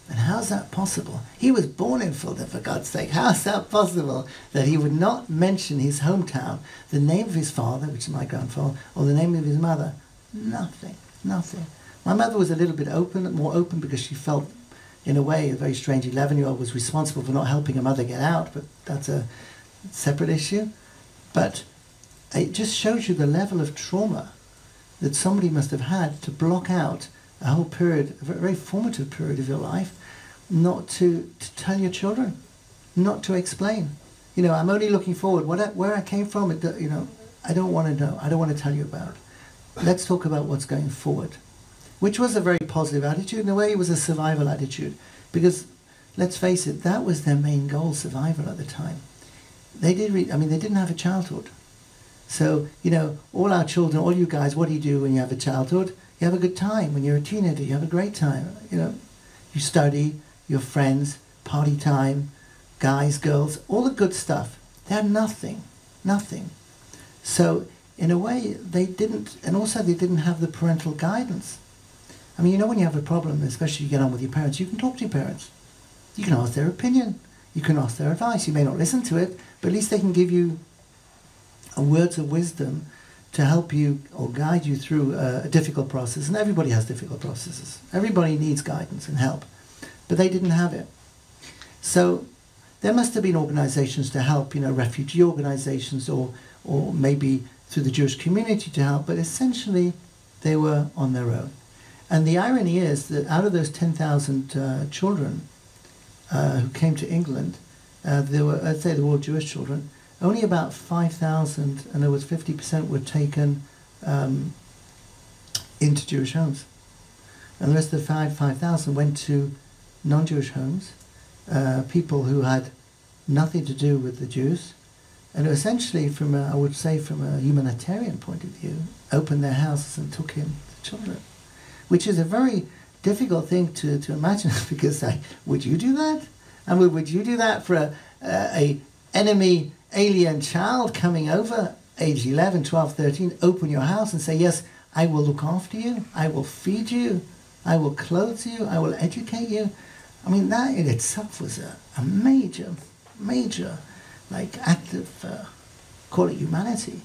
And how's that possible? He was born in Fulda, for God's sake. How's that possible that he would not mention his hometown, the name of his father, which is my grandfather, or the name of his mother? Nothing. My mother was a little bit more open because she felt, in a way, a very strange 11-year-old was responsible for not helping her mother get out, but that's a separate issue. But it just shows you the level of trauma that somebody must have had to block out a whole period, a very formative period of your life, not to tell your children, not to explain. I'm only looking forward. Where I came from, I don't want to know. I don't want to tell you about. Let's talk about what's going forward, which was a very positive attitude. In a way, it was a survival attitude, because let's face it, that was their main goal, survival at the time. They didn't have a childhood. So, all our children, all you guys, what do you do when you have a childhood? You have a good time. When you're a teenager, you have a great time. You study, your friends, party time, guys, girls, all the good stuff. They had nothing. So, in a way, they didn't have the parental guidance. I mean, when you have a problem, especially if you get on with your parents, you can talk to your parents. You can ask their opinion. You can ask their advice. You may not listen to it, but at least they can give you words of wisdom to help you or guide you through a difficult process. And everybody has difficult processes. Everybody needs guidance and help. But they didn't have it. So there must have been organizations to help, refugee organizations or maybe through the Jewish community to help, but essentially they were on their own. And the irony is that out of those 10,000 children who came to England, they were all Jewish children, only about 5,000, and there was 50% were taken into Jewish homes. And the rest of the 5,000 went to non-Jewish homes, people who had nothing to do with the Jews, and essentially, from a humanitarian point of view, opened their houses and took in the children, which is a very difficult thing to imagine, because would you do that? And would you do that for a enemy alien child coming over, age 11, 12, 13, open your house and say, yes, I will look after you, I will feed you, I will clothe you, I will educate you? I mean, that in itself was a major major, like, act of, call it humanity,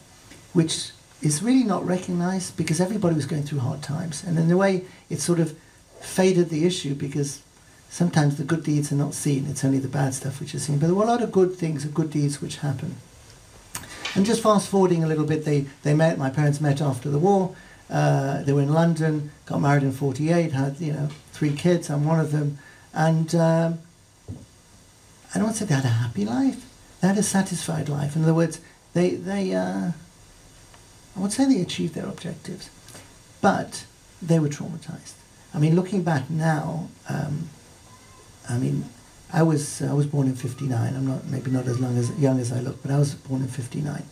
which is really not recognized because everybody was going through hard times. And in a way, it sort of faded the issue because sometimes the good deeds are not seen. It's only the bad stuff which is seen. But there were a lot of good things, good deeds which happened. And just fast forwarding a little bit, they met, my parents met after the war. They were in London, got married in 48, had, 3 kids, I'm one of them. And I don't want to say they had a happy life. They had a satisfied life. In other words, I would say they achieved their objectives. But they were traumatized. I mean, looking back now, I was born in 59. I'm not maybe not as young as I look, but I was born in 59.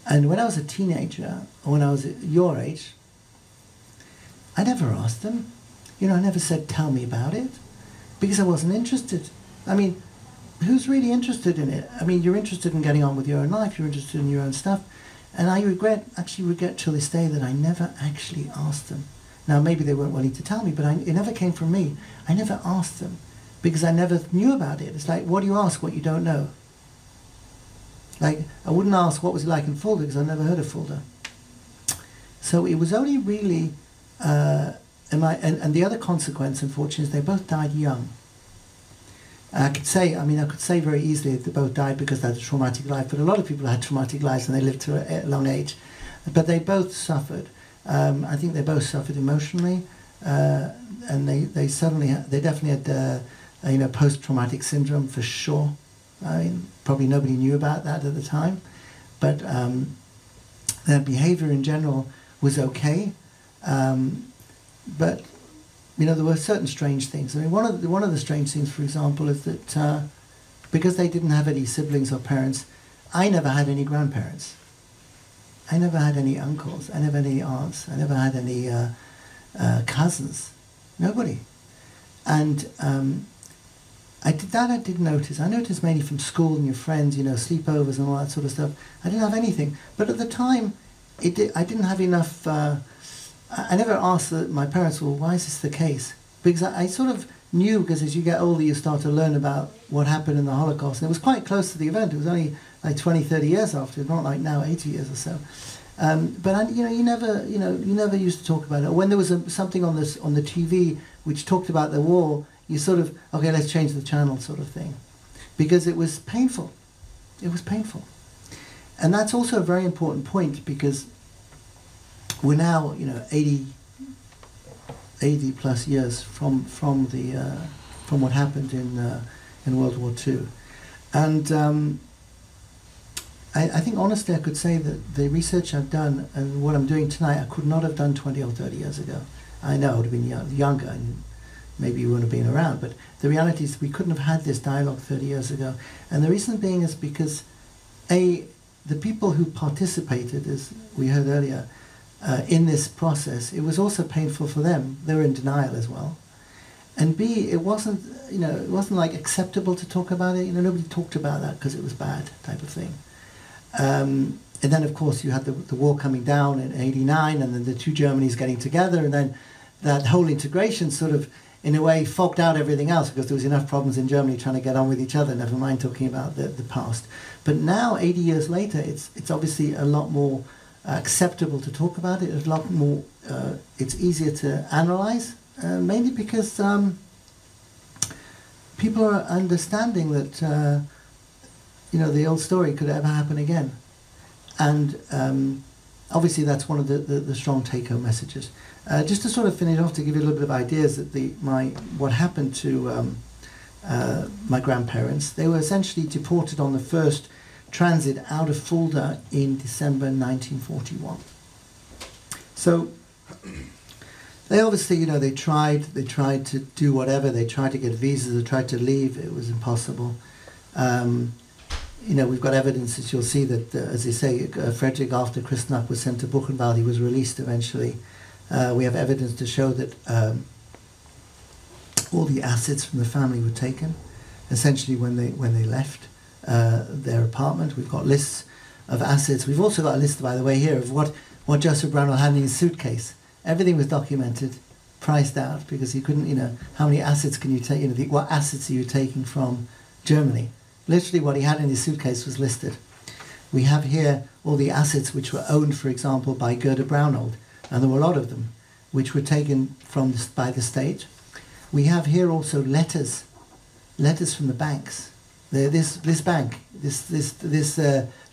And when I was a teenager, or when I was your age, I never asked them. I never said, tell me about it, because I wasn't interested. I mean, who's really interested in it? I mean, you're interested in getting on with your own life, you're interested in your own stuff. And I actually regret till this day that I never actually asked them. Now, maybe they weren't willing to tell me, but it never came from me. I never asked them, because I never knew about it. It's like, what do you ask what you don't know? Like, I wouldn't ask what was it like in Fulda, because I never heard of Fulda. So it was only really, and the other consequence, unfortunately, is they both died young. I could say very easily that they both died because they had a traumatic life, but a lot of people had traumatic lives and they lived to a long age. But they both suffered. I think they both suffered emotionally, and they definitely had post-traumatic syndrome for sure. I mean, probably nobody knew about that at the time, but their behavior in general was okay. But there were certain strange things. I mean, one of the strange things, for example, is that because they didn't have any siblings or parents, I never had any grandparents. I never had any uncles. I never had any aunts. I never had any cousins. Nobody. And I did notice. I noticed mainly from school and your friends, sleepovers and all that sort of stuff. I didn't have anything. But at the time, I didn't have enough. I never asked my parents, well, why is this the case? Because I sort of knew, because as you get older, you start to learn about what happened in the Holocaust. And it was quite close to the event. It was only like 20, 30 years after, not like now, 80 years or so. But you never used to talk about it. When there was something on the TV which talked about the war, you sort of, okay, let's change the channel sort of thing. Because it was painful. It was painful. And that's also a very important point, because we're now, 80 plus years from what happened in World War II, and I think honestly I could say that the research I've done and what I'm doing tonight I could not have done 20 or 30 years ago. I know I would have been younger and maybe you wouldn't have been around, but the reality is we couldn't have had this dialogue 30 years ago. And the reason being is because the people who participated, as we heard earlier, in this process, it was also painful for them. They were in denial as well. And B, it wasn't like acceptable to talk about it. Nobody talked about that because it was bad, type of thing. And then, of course, you had the war coming down in '89, and then the two Germanys getting together, and then that whole integration sort of, in a way, fogged out everything else because there was enough problems in Germany trying to get on with each other, never mind talking about the past. But now, 80 years later, it's obviously a lot more acceptable to talk about it. It's a lot more. It's easier to analyze, mainly because people are understanding that the old story could ever happen again, and obviously that's one of the strong take-home messages. Just to sort of finish off, to give you a little bit of ideas that what happened to my grandparents. They were essentially deported on the first transit out of Fulda in December 1941. So they obviously, they tried to do whatever. They tried to get visas. They tried to leave. It was impossible. We've got evidence, as you'll see, that, as they say, Friedrich, after Kristallnacht, was sent to Buchenwald. He was released eventually. We have evidence to show that all the assets from the family were taken, essentially when they left their apartment. We've got lists of assets. We've also got a list, by the way, here of what Josef Braunold had in his suitcase. Everything was documented, priced out, because he couldn't, how many assets can you take, what assets are you taking from Germany? Literally what he had in his suitcase was listed. We have here all the assets which were owned, for example, by Gerda Braunold, and there were a lot of them, which were taken by the state. We have here also letters from the banks. This bank, this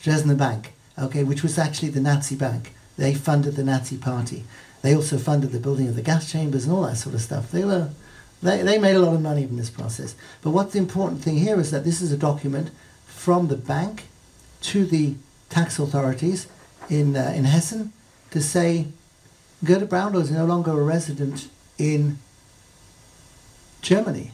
Dresden Bank, okay, which was actually the Nazi bank. They funded the Nazi party. They also funded the building of the gas chambers and all that sort of stuff. They made a lot of money from this process. But what's the important thing here is that this is a document from the bank to the tax authorities in Hessen to say Gerda Braunold is no longer a resident in Germany.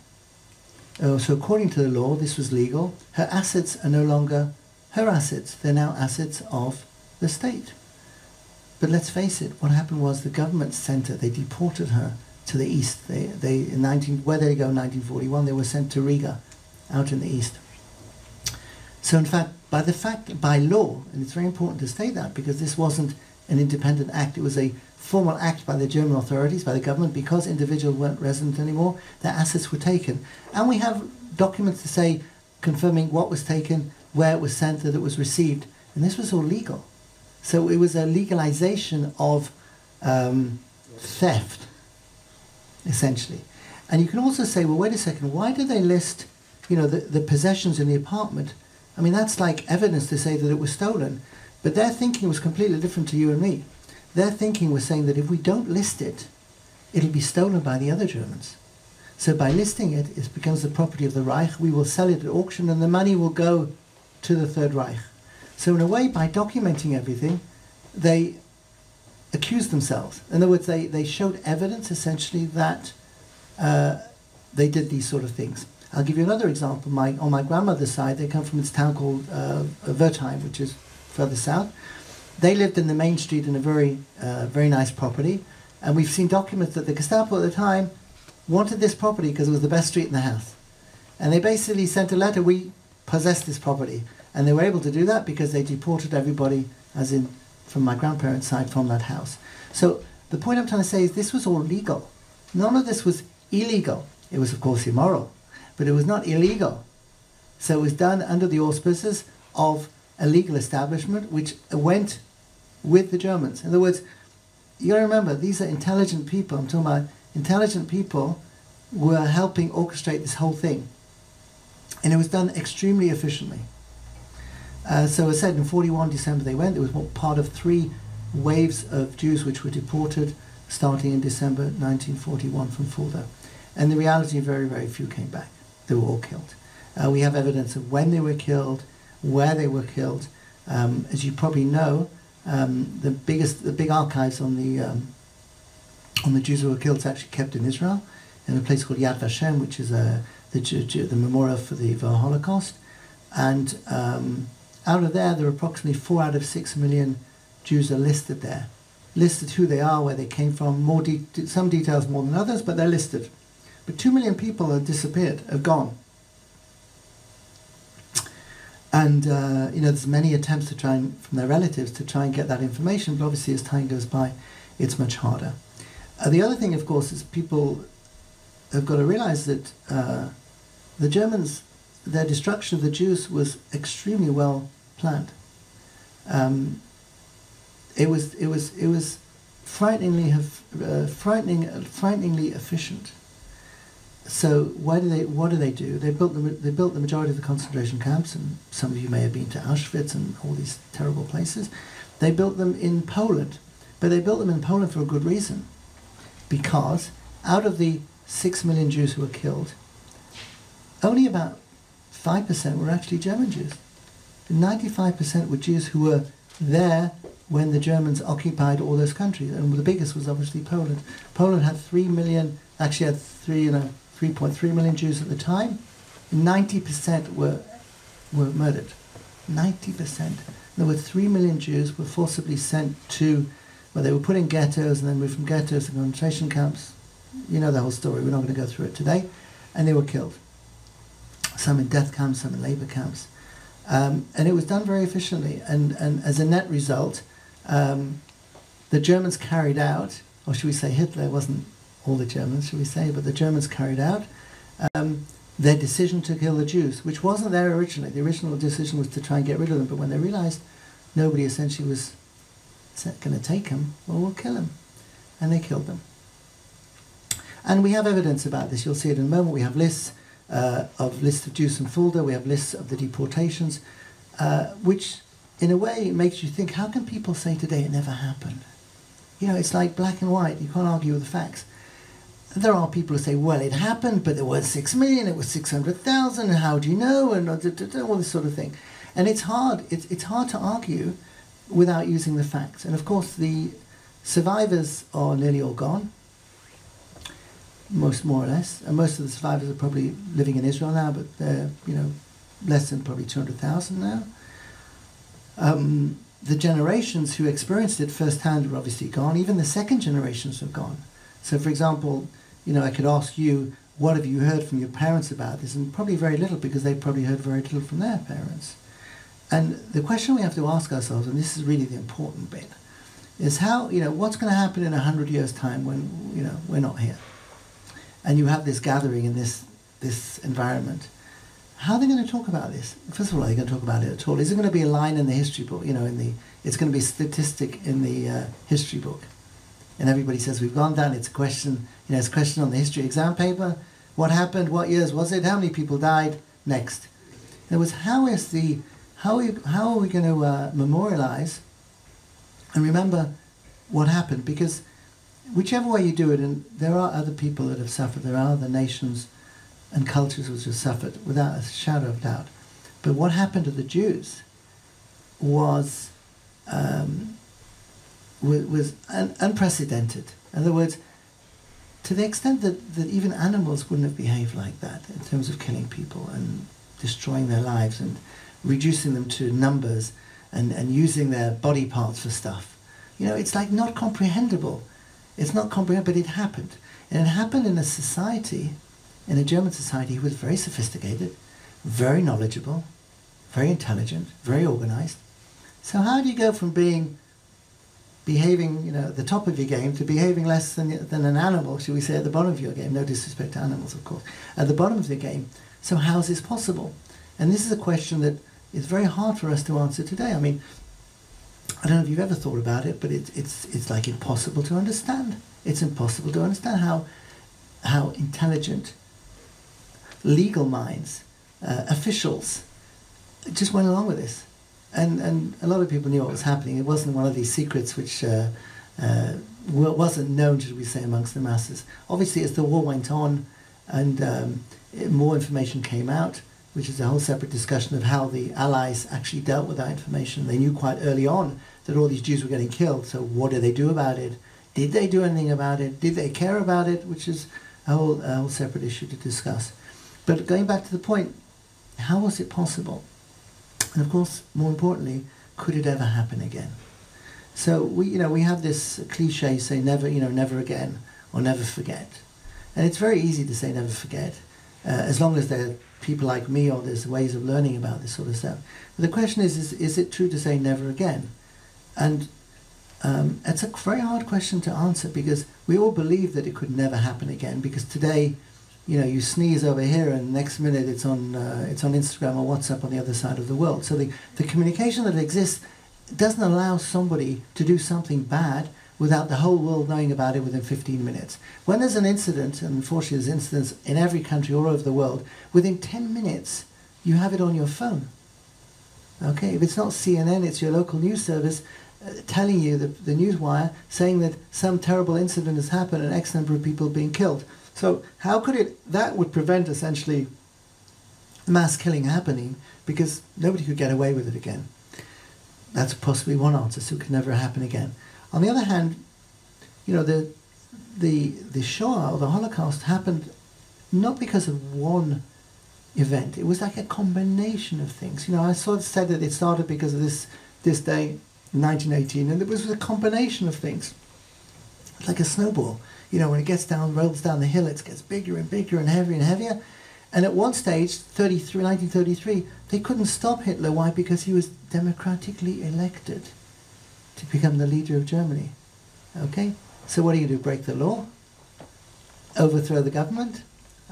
So according to the law, this was legal. Her assets are no longer her assets. They're now assets of the state. But let's face it, what happened was the government sent her, they deported her to the east. Where they go in 1941, they were sent to Riga, out in the east. So in fact, by law, and it's very important to state that because this wasn't an independent act, it was a formal act by the German authorities, by the government, because individuals weren't resident anymore, their assets were taken. And we have documents to say, confirming what was taken, where it was sent, that it was received. And this was all legal. So it was a legalization of theft, essentially. And you can also say, well, wait a second, why did they list, the possessions in the apartment? I mean, that's like evidence to say that it was stolen. But their thinking was completely different to you and me. Their thinking was saying that if we don't list it, it'll be stolen by the other Germans. So by listing it, it becomes the property of the Reich. We will sell it at auction and the money will go to the Third Reich. So in a way, by documenting everything, they accused themselves. In other words, they showed evidence, essentially, that they did these sort of things. I'll give you another example. On my grandmother's side, they come from this town called Wertheim, which is further south. They lived in the main street in a very nice property. And we've seen documents that the Gestapo at the time wanted this property because it was the best street in the house. And they basically sent a letter, we possess this property. And they were able to do that because they deported everybody, as in from my grandparents' side, from that house. So the point I'm trying to say is this was all legal. None of this was illegal. It was, of course, immoral, but it was not illegal. So it was done under the auspices of a legal establishment which went with the Germans. In other words, you got to remember, these are intelligent people. I'm talking about intelligent people were helping orchestrate this whole thing. And it was done extremely efficiently. So as I said, in 41 December they went. It was part of 3 waves of Jews which were deported starting in December 1941 from Fulda. And the reality, very, very few came back. They were all killed. We have evidence of when they were killed, where they were killed. As you probably know, the big archives on the Jews who were killed is actually kept in Israel, in a place called Yad Vashem, which is the memorial for the Holocaust. And out of there are approximately 4 out of 6 million Jews are listed there. Listed who they are, where they came from, some details more than others, but they're listed. But 2 million people have disappeared, have gone. And there's many attempts to try and, from their relatives, to try and get that information, but obviously as time goes by, it's much harder. The other thing, of course, is people have got to realize that the Germans, their destruction of the Jews was extremely well planned. It was frighteningly efficient. So what do they do? They built the majority of the concentration camps, and some of you may have been to Auschwitz and all these terrible places. They built them in Poland, but they built them in Poland for a good reason, because out of the 6 million Jews who were killed, only about 5% were actually German Jews. 95% were Jews who were there when the Germans occupied all those countries, and the biggest was obviously Poland. Poland had 3 million, actually had 3.3 million Jews at the time. 90% were murdered. 90%. There were 3 million Jews were forcibly sent to, well, they were put in ghettos and then moved from ghettos to concentration camps. You know the whole story. We're not going to go through it today. And they were killed. Some in death camps, some in labor camps. And it was done very efficiently. And as a net result, the Germans carried out, or should we say Hitler, wasn't all the Germans, should we say, but the Germans carried out their decision to kill the Jews, which wasn't there originally. The original decision was to try and get rid of them, but when they realized nobody essentially was going to take them, well, we'll kill them. And they killed them. And we have evidence about this. You'll see it in a moment. We have lists of Jews from Fulda. We have lists of the deportations, which in a way makes you think, how can people say today it never happened? You know, it's like black and white. You can't argue with the facts. There are people who say, well, it happened, but there was 6 million, it was 600,000, and how do you know, and all this sort of thing. And it's hard. It's hard to argue without using the facts. And of course, the survivors are nearly all gone, more or less. And most of the survivors are probably living in Israel now, but they're, you know, less than probably 200,000 now. The generations who experienced it firsthand are obviously gone. Even the second generations have gone. So, for example, you know, I could ask you, what have you heard from your parents about this? And probably very little, because they probably heard very little from their parents. And the question we have to ask ourselves, and this is really the important bit, is how, you know, what's going to happen in 100 years' time when, you know, we're not here? And you have this gathering in this environment. How are they going to talk about this? First of all, are they going to talk about it at all? Is it going to be a line in the history book, you know, it's going to be a statistic in the history book? And everybody says, we've gone down, it's a question, you know, it's a question on the history exam paper. What happened? What years was it? How many people died? Next. In other words, how are we going to memorialize and remember what happened? Because whichever way you do it, and there are other people that have suffered, there are other nations and cultures which have suffered, without a shadow of doubt. But what happened to the Jews was unprecedented. In other words, to the extent that even animals wouldn't have behaved like that in terms of killing people and destroying their lives and reducing them to numbers and using their body parts for stuff. You know, it's like not comprehensible. It's not comprehensible, but it happened. And it happened in a society, in a German society, who was very sophisticated, very knowledgeable, very intelligent, very organized. So how do you go from behaving, you know, at the top of your game to behaving less than an animal, should we say, at the bottom of your game? No disrespect to animals, of course. At the bottom of the game. So how is this possible? And this is a question that is very hard for us to answer today. I mean, I don't know if you've ever thought about it, but it's like impossible to understand. It's impossible to understand how intelligent legal minds, officials, just went along with this. And a lot of people knew what was happening. It wasn't one of these secrets which wasn't known, should we say, amongst the masses. Obviously, as the war went on and more information came out, which is a whole separate discussion of how the Allies actually dealt with that information. They knew quite early on that all these Jews were getting killed, so what did they do about it? Did they do anything about it? Did they care about it? Which is a whole separate issue to discuss. But going back to the point, how was it possible? And of course, more importantly, could it ever happen again? So we have this cliche, say never again, or never forget. And it's very easy to say never forget, as long as there are people like me, or there's ways of learning about this sort of stuff. But the question is it true to say never again? And it's a very hard question to answer, because we all believe that it could never happen again, because today, you know, you sneeze over here and next minute it's on Instagram or WhatsApp on the other side of the world. So the communication that exists doesn't allow somebody to do something bad without the whole world knowing about it within 15 minutes. When there's an incident, and unfortunately there's incidents in every country all over the world, within 10 minutes you have it on your phone. Okay, if it's not CNN, it's your local news service telling you, the news wire, saying that some terrible incident has happened and X number of people being killed. So how could that would prevent essentially mass killing happening, because nobody could get away with it again. That's possibly one answer, so it could never happen again. On the other hand, you know, the Shoah, or the Holocaust, happened not because of one event. It was like a combination of things. You know, I sort of said that it started because of this day, 1918, and it was a combination of things. It's like a snowball. You know, when it gets down, rolls down the hill, it gets bigger and bigger and heavier and heavier. And at one stage, 1933, they couldn't stop Hitler. Why? Because he was democratically elected to become the leader of Germany. Okay? So what do? Break the law? Overthrow the government?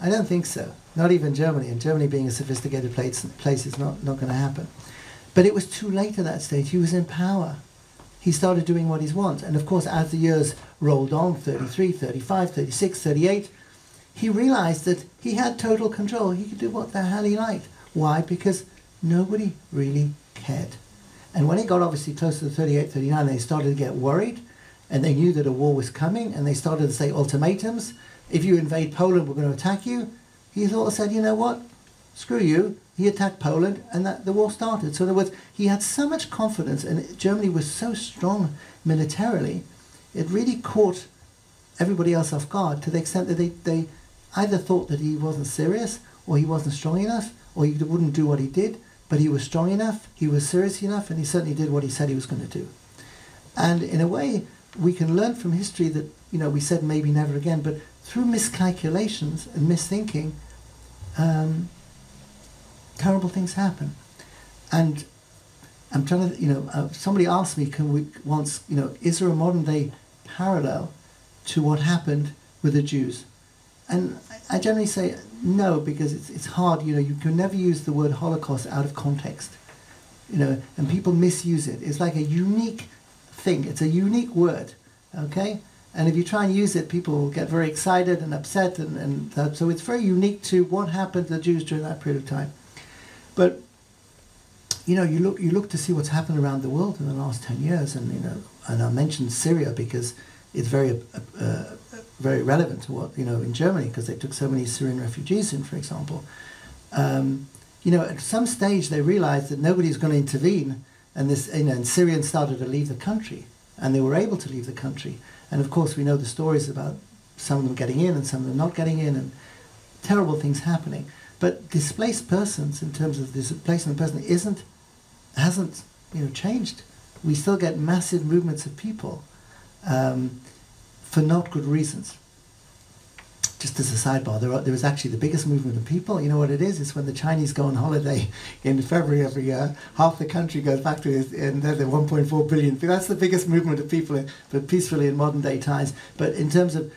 I don't think so. Not even Germany. And Germany being a sophisticated place is not going to happen. But it was too late at that stage. He was in power. He started doing what he wants. And of course, as the years rolled on, 33, 35, 36, 38, he realized that he had total control. He could do what the hell he liked. Why? Because nobody really cared. And when it got obviously close to 38, 39, they started to get worried, and they knew that a war was coming, and they started to say ultimatums. If you invade Poland, we're going to attack you. He sort of said, you know what, screw you. He attacked Poland, and the war started. So in other words, he had so much confidence, and Germany was so strong militarily, it really caught everybody else off guard, to the extent that they either thought that he wasn't serious, or he wasn't strong enough, or he wouldn't do what he did, but he was strong enough, he was serious enough, and he certainly did what he said he was going to do. And in a way, we can learn from history that, you know, we said maybe never again, but through miscalculations and misthinking, terrible things happen. And I'm trying to, you know, somebody asked me, is there a modern day parallel to what happened with the Jews? And I generally say no, because it's hard. You know, you can never use the word Holocaust out of context. You know, and people misuse it. It's like a unique thing. It's a unique word, okay? And if you try and use it, people will get very excited and upset, so it's very unique to what happened to the Jews during that period of time. But you know, you look to see what's happened around the world in the last 10 years, and you know, and I mentioned Syria because it's very relevant to what, you know, in Germany, because they took so many Syrian refugees in, for example. You know, at some stage they realized that nobody's going to intervene, and and Syrians started to leave the country, and they were able to leave the country. And of course, we know the stories about some of them getting in and some of them not getting in, and terrible things happening. But displaced persons, in terms of displacement person, hasn't you know, changed. We still get massive movements of people for not good reasons. Just as a sidebar, there is actually the biggest movement of people. You know what it is? It's when the Chinese go on holiday in February every year. Half the country goes back to it, and they're 1.4 billion. That's the biggest movement of people, but peacefully in modern day times. But in terms of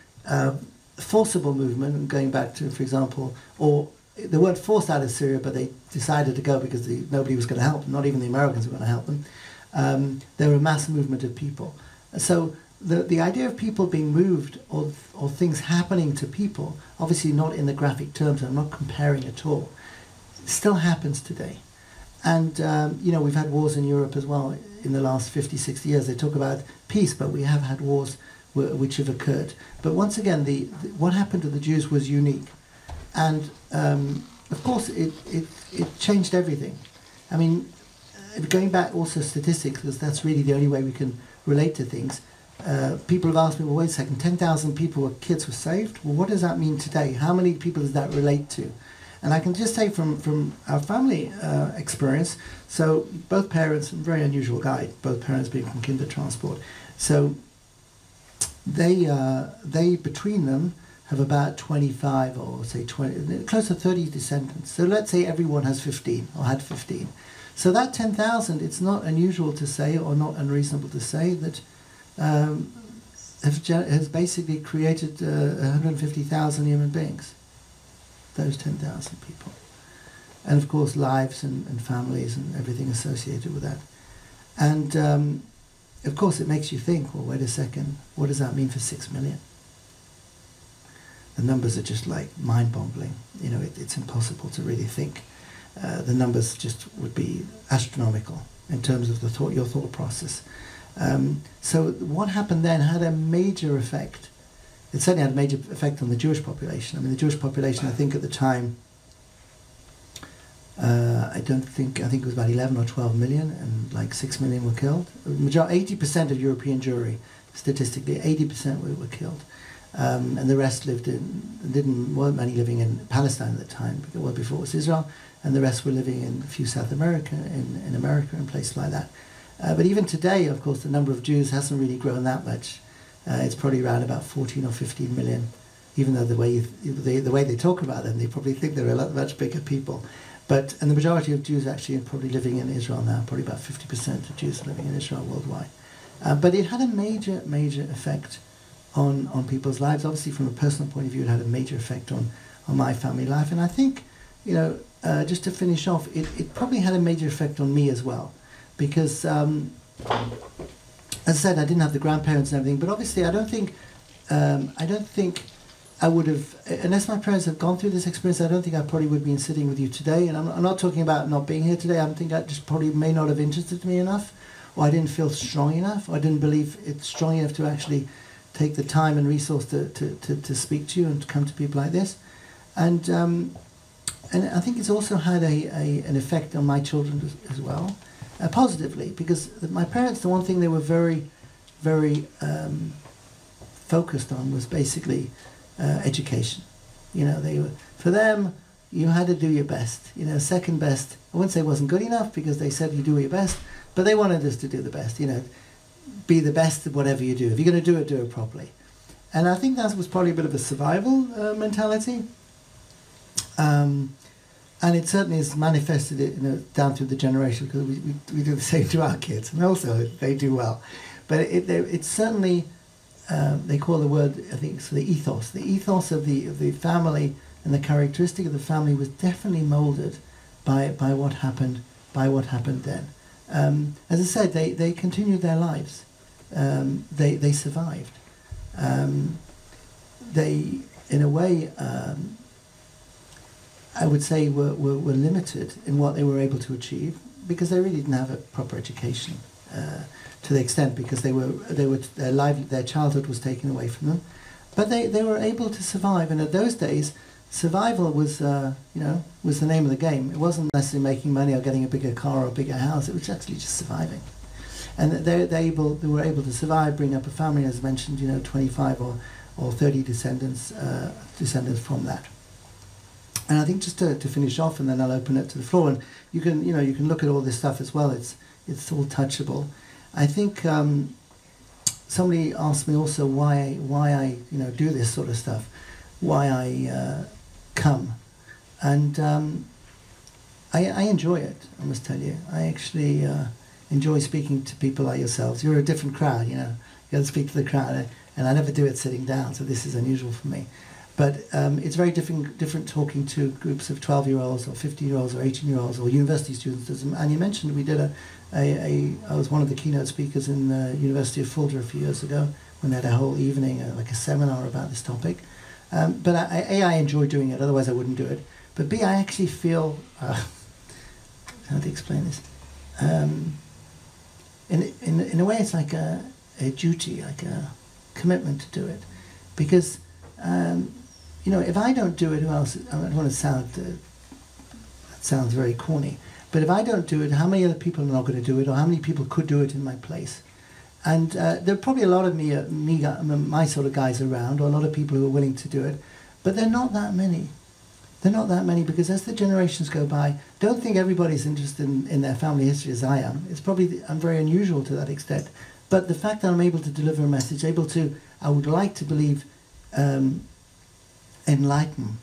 forcible movement, going back to, for example, or they weren't forced out of Syria, but they decided to go because nobody was going to help them, not even the Americans were going to help them. There were a mass movement of people. So the idea of people being moved, or things happening to people, obviously not in the graphic terms, I'm not comparing at all, still happens today. And you know, we've had wars in Europe as well in the last 50, 60 years. They talk about peace, but we have had wars which have occurred. But once again, what happened to the Jews was unique. And of course, it changed everything. I mean, going back also statistics, because that's really the only way we can relate to things. People have asked me, well, wait a second, 10,000 kids were saved? Well, what does that mean today? How many people does that relate to? And I can just say from our family experience, so both parents, very unusual guy, both parents being from Kindertransport. So they between them have about 25 or say 20, close to 30 descendants. So let's say everyone has 15 or had 15. So that 10,000, it's not unusual to say, or not unreasonable to say, that has basically created 150,000 human beings. Those 10,000 people. And of course lives and families and everything associated with that. And of course it makes you think, well, wait a second, what does that mean for 6 million? The numbers are just like mind-boggling. You know, it's impossible to really think. The numbers just would be astronomical in terms of your thought process. So what happened then had a major effect. It certainly had a major effect on the Jewish population. I mean, the Jewish population, I think at the time, I think it was about 11 or 12 million, and like 6 million were killed. 80% of European Jewry, statistically, 80% were killed. And the rest weren't many living in Palestine at the time, well before it was Israel, and the rest were living in a few South America, in America and places like that. But even today, of course, the number of Jews hasn't really grown that much. It's probably around about 14 or 15 million, even though the way they talk about them, they probably think they're much bigger people. And the majority of Jews actually are probably living in Israel now, probably about 50% of Jews are living in Israel worldwide. But it had a major effect on people's lives. Obviously, from a personal point of view, it had a major effect on my family life. And I think, you know, just to finish off, it probably had a major effect on me as well, because as I said, I didn't have the grandparents and everything, but obviously I don't think I would have, unless my parents had gone through this experience, I don't think I probably would have been sitting with you today. And I'm not talking about not being here today. I think I just probably may not have interested me enough, or I didn't feel strong enough, or I didn't believe it's strong enough to actually take the time and resource to speak to you and to come to people like this. And I think it's also had an effect on my children as well, positively, because my parents, the one thing they were very, very focused on was basically education. You know, for them, you had to do your best. You know, second best, I wouldn't say wasn't good enough, because they said you do your best, but they wanted us to do the best, you know, be the best at whatever you do. If you're going to do it properly. And I think that was probably a bit of a survival mentality. And it certainly has manifested it, you know, down through the generation, because we do the same to our kids, and also they do well. But it's certainly, they call the word, I think, so the ethos. The ethos of the family and the characteristic of the family was definitely moulded by what happened then. As I said, they continued their lives. They survived. They, in a way, I would say were limited in what they were able to achieve, because they really didn't have a proper education to the extent, because their childhood was taken away from them, but they were able to survive. And at those days, survival was was the name of the game. It wasn't necessarily making money or getting a bigger car or a bigger house. It was actually just surviving. And they were able to survive, bring up a family, as mentioned, 25 or 30 descendants from that. And I think just to finish off, and then I'll open it to the floor, and you can look at all this stuff as well. It's all touchable. I think somebody asked me also why I do this sort of stuff, why I come, and I enjoy it. I must tell you, I actually enjoy speaking to people like yourselves. You're a different crowd, you got to speak to the crowd, and I never do it sitting down, so this is unusual for me. But it's very different talking to groups of 12-year-olds or 50-year-olds or 18-year-olds or university students. And you mentioned we did I was one of the keynote speakers in the University of Fulda a few years ago, when they had a whole evening, like a seminar about this topic. But I enjoy doing it, otherwise I wouldn't do it. But B, I actually feel, how to explain this? In a way, it's like a duty, like a commitment to do it. Because if I don't do it, who else? I don't want to sound, that sounds very corny, but if I don't do it, how many other people are not going to do it, or how many people could do it in my place? And there are probably a lot of my sort of guys around, or a lot of people who are willing to do it, but they're not that many. They're not that many, because as the generations go by, don't think everybody's interested in their family history as I am. I'm very unusual to that extent. But the fact that I'm able to deliver a message, I would like to believe, enlighten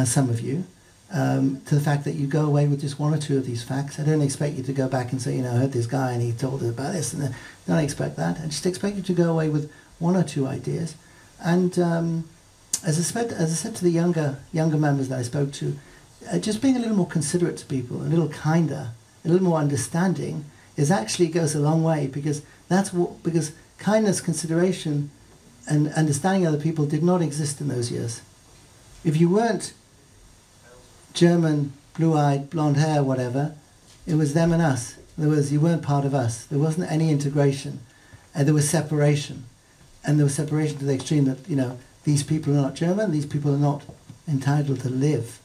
some of you to the fact that you go away with just one or two of these facts. I don't expect you to go back and say, I heard this guy and he told us about this. And don't expect that. I just expect you to go away with one or two ideas. And as I said to the younger members that I spoke to, just being a little more considerate to people, a little kinder, a little more understanding, actually goes a long way, because because kindness, consideration, and understanding other people did not exist in those years. If you weren't German, blue-eyed, blonde hair, whatever, it was them and us. In other words, you weren't part of us. There wasn't any integration. And there was separation. And there was separation to the extreme that, these people are not German, these people are not entitled to live.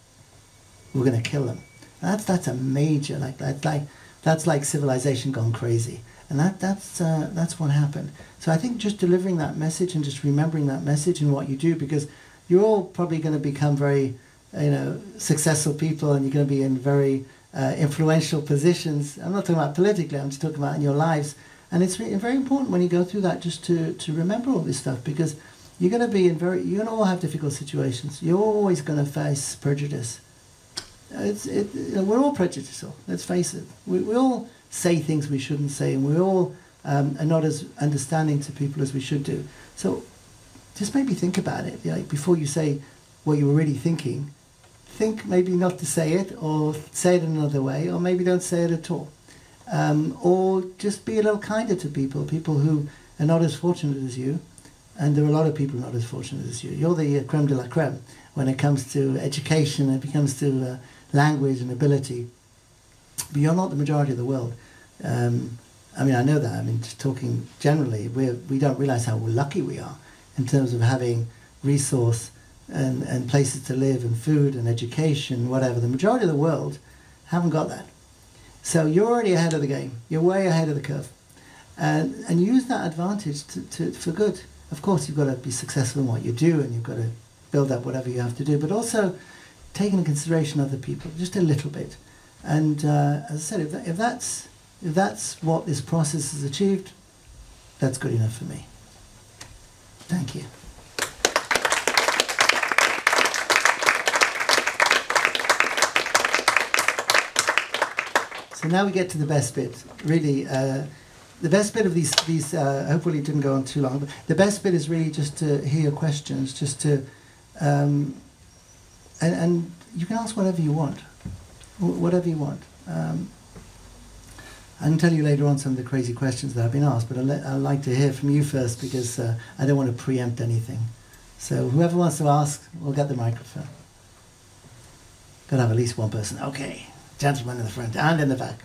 We're going to kill them. That's a major, that's like civilization gone crazy. And that's what happened. So I think just delivering that message and just remembering that message in what you do, because you're all probably going to become very, successful people, and you're going to be in very influential positions. I'm not talking about politically, I'm just talking about in your lives. And it's very important when you go through that just to remember all this stuff, because you're going to be you're going to all have difficult situations. You're always going to face prejudice. We're all prejudicial, let's face it. We all say things we shouldn't say, and we all are not as understanding to people as we should do. So just maybe think about it, before you say, what you were really thinking, think maybe not to say it, or say it in another way, or maybe don't say it at all. Or just be a little kinder to people who are not as fortunate as you, and there are a lot of people not as fortunate as you. You're the creme de la creme when it comes to education, and it comes to language and ability, but you're not the majority of the world. I mean, I know that. I mean, just talking generally, we don't realise how lucky we are in terms of having resource and places to live and food and education, whatever. The majority of the world haven't got that. So you're already ahead of the game. You're way ahead of the curve. And use that advantage for good. Of course, you've got to be successful in what you do, and you've got to build up whatever you have to do, but also take into consideration other people, just a little bit. And as I said, if that's what this process has achieved, that's good enough for me. Thank you. So now we get to the best bit. Really, the best bit of these hopefully it didn't go on too long, but the best bit is really just to hear your questions, just to, and you can ask whatever you want. Whatever you want. I can tell you later on some of the crazy questions that have been asked, but I'd like to hear from you first, because I don't want to preempt anything. So whoever wants to ask, we'll get the microphone. Got to have at least one person. Okay, gentleman in the front and in the back.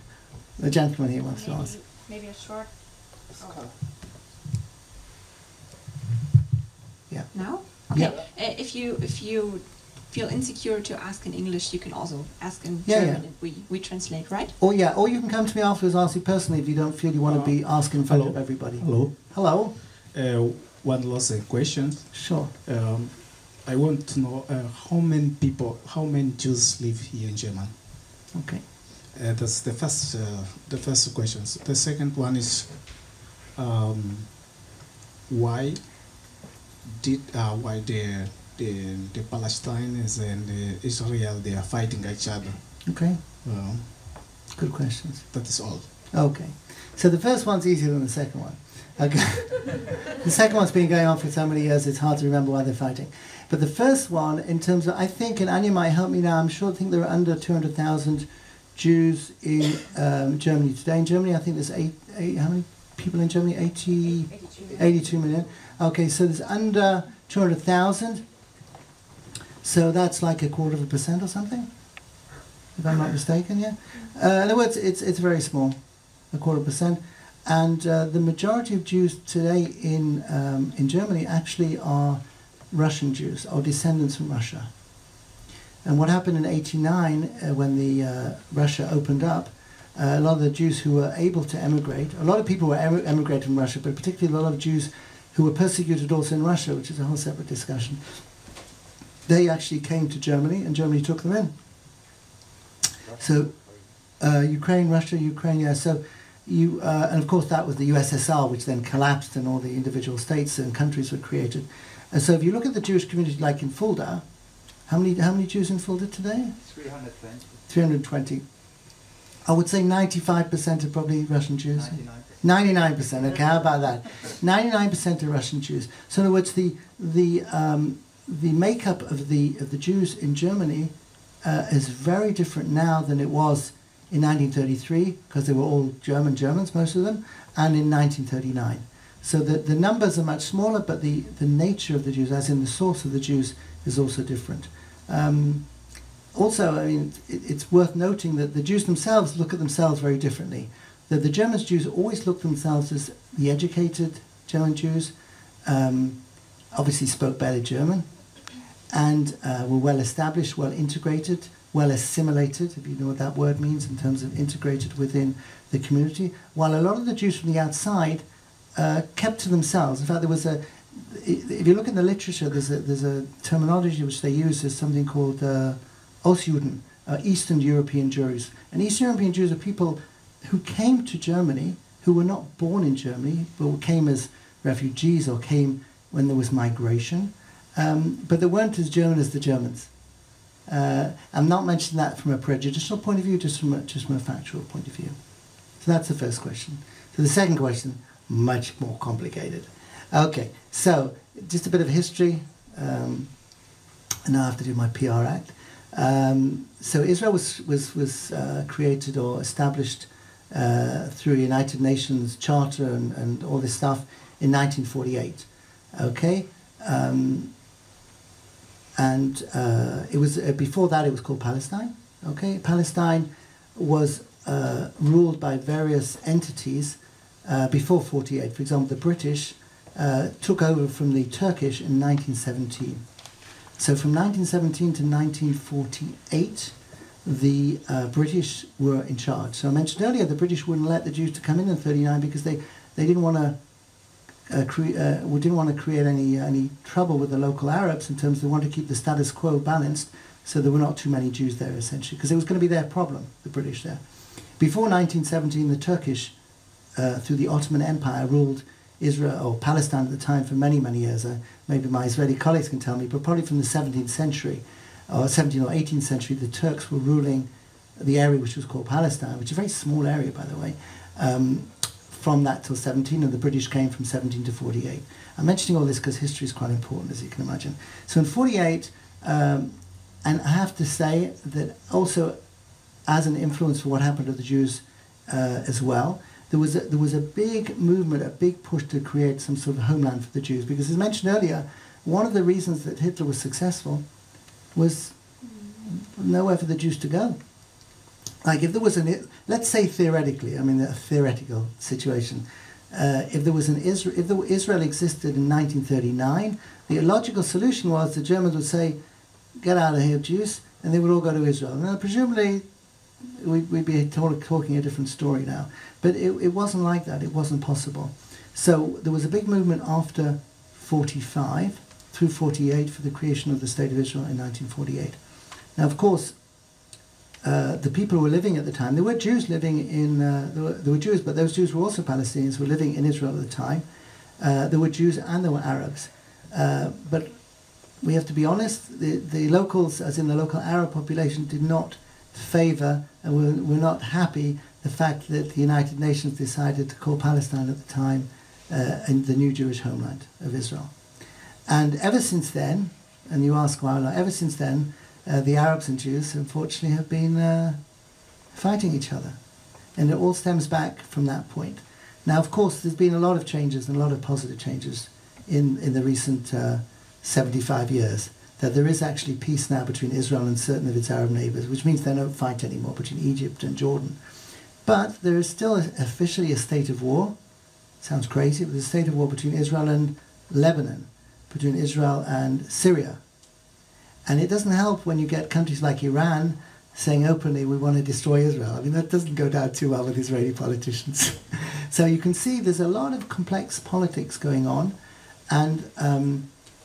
The gentleman here wants to ask. Maybe a short. Oh. Yeah. Now? Okay. Yeah. If you feel insecure to ask in English, you can also ask in Yeah, German. yeah. And we translate, right? Or you can come to me afterwards, ask you personally if you don't feel you want to be asked in front of everybody. Hello. Hello. One last question. Sure. I want to know how many Jews live here in Germany? Okay. That's the first question. The second one is why the Palestinians and Israel, they are fighting each other? Okay. Good questions. That is all. Okay. So the first one's easier than the second one. Okay. The second one's been going on for so many years, it's hard to remember why they're fighting. But the first one, in terms of, I think, and Anya might help me now, I think there are under 200,000 Jews in Germany today. In Germany, I think there's how many people in Germany? 82 million. Okay, so there's under 200,000. So that's like 0.25% or something, if I'm not mistaken, yeah? In other words, it's very small, 0.25%. And the majority of Jews today in Germany actually are Russian Jews, or descendants from Russia. And what happened in '89, when the Russia opened up, a lot of the Jews who were able to emigrate, a lot of people were emigrated from Russia, but particularly a lot of Jews who were persecuted also in Russia, which is a whole separate discussion, they actually came to Germany, and Germany took them in. So Ukraine, Russia, Ukraine, yeah. So and of course that was the USSR, which then collapsed, and all the individual states and countries were created. And so if you look at the Jewish community, like in Fulda, how many Jews in Fulda today? 320. 320. I would say 95% are probably Russian Jews. 99%. 99%. Okay, how about that? 99% are Russian Jews. So in other words, the makeup of the Jews in Germany is very different now than it was in 1933, because they were all Germans, most of them, and in 1939. So the numbers are much smaller, but the nature of the Jews, as in the source of the Jews, is also different. Also, I mean, it's worth noting that the Jews themselves look at themselves very differently. That the German Jews always look at themselves as the educated German Jews, obviously spoke better German, and were well established, well integrated, well assimilated, if you know what that word means in terms of integrated within the community, while a lot of the Jews from the outside kept to themselves. In fact, there was if you look in the literature, there's a terminology which they use as something called Ostjuden, Eastern European Jews. And Eastern European Jews are people who came to Germany, who were not born in Germany, but came as refugees or came when there was migration, but they weren't as German as the Germans. I'm not mentioning that from a prejudicial point of view, just from a factual point of view. So that's the first question. So the second question, much more complicated. Okay, so just a bit of history. and now I have to do my PR act. So Israel was created or established through a United Nations Charter and all this stuff in 1948. Okay, and it was before that it was called Palestine. Okay, Palestine was ruled by various entities before 48. For example, the British took over from the Turkish in 1917. So from 1917 to 1948, the British were in charge. So I mentioned earlier the British wouldn't let the Jews to come in 1939 because they didn't want to create any trouble with the local Arabs in terms of they wanted to keep the status quo balanced, so there were not too many Jews there essentially, because it was going to be their problem, the British there. Before 1917, the Turkish, through the Ottoman Empire, ruled Israel or Palestine at the time for many, many years. Maybe my Israeli colleagues can tell me, but probably from the 17th century, or 17th or 18th century, the Turks were ruling the area which was called Palestine, which is a very small area, by the way, from that till 17, and the British came from 17 to 48. I'm mentioning all this because history is quite important, as you can imagine. So in 48, and I have to say that also as an influence for what happened to the Jews as well, there was a big movement, a big push to create some sort of homeland for the Jews, because as mentioned earlier, one of the reasons that Hitler was successful was nowhere for the Jews to go. Like if there was let's say theoretically, I mean a theoretical situation, if there was Israel existed in 1939, the logical solution was the Germans would say, "Get out of here, Jews," and they would all go to Israel. Now, presumably, we'd be talking a different story now. But it wasn't like that. It wasn't possible. So there was a big movement after 45 through 48 for the creation of the State of Israel in 1948. Now, of course, the people who were living at the time, there were Jews living in, there were Jews, but those Jews were also Palestinians who were living in Israel at the time. There were Jews and there were Arabs. But we have to be honest, the locals, as in the local Arab population, did not favour and were not happy the fact that the United Nations decided to call Palestine at the time in the new Jewish homeland of Israel. And ever since then, and you ask why, ever since then, the Arabs and Jews, unfortunately, have been fighting each other. And it all stems back from that point. Now, of course, there's been a lot of changes and a lot of positive changes in the recent 75 years. That there is actually peace now between Israel and certain of its Arab neighbours, which means they don't fight anymore between Egypt and Jordan. But there is still officially a state of war. Sounds crazy, but there's a state of war between Israel and Lebanon, between Israel and Syria. And it doesn't help when you get countries like Iran saying openly, we want to destroy Israel. I mean, that doesn't go down too well with Israeli politicians. So you can see there's a lot of complex politics going on. And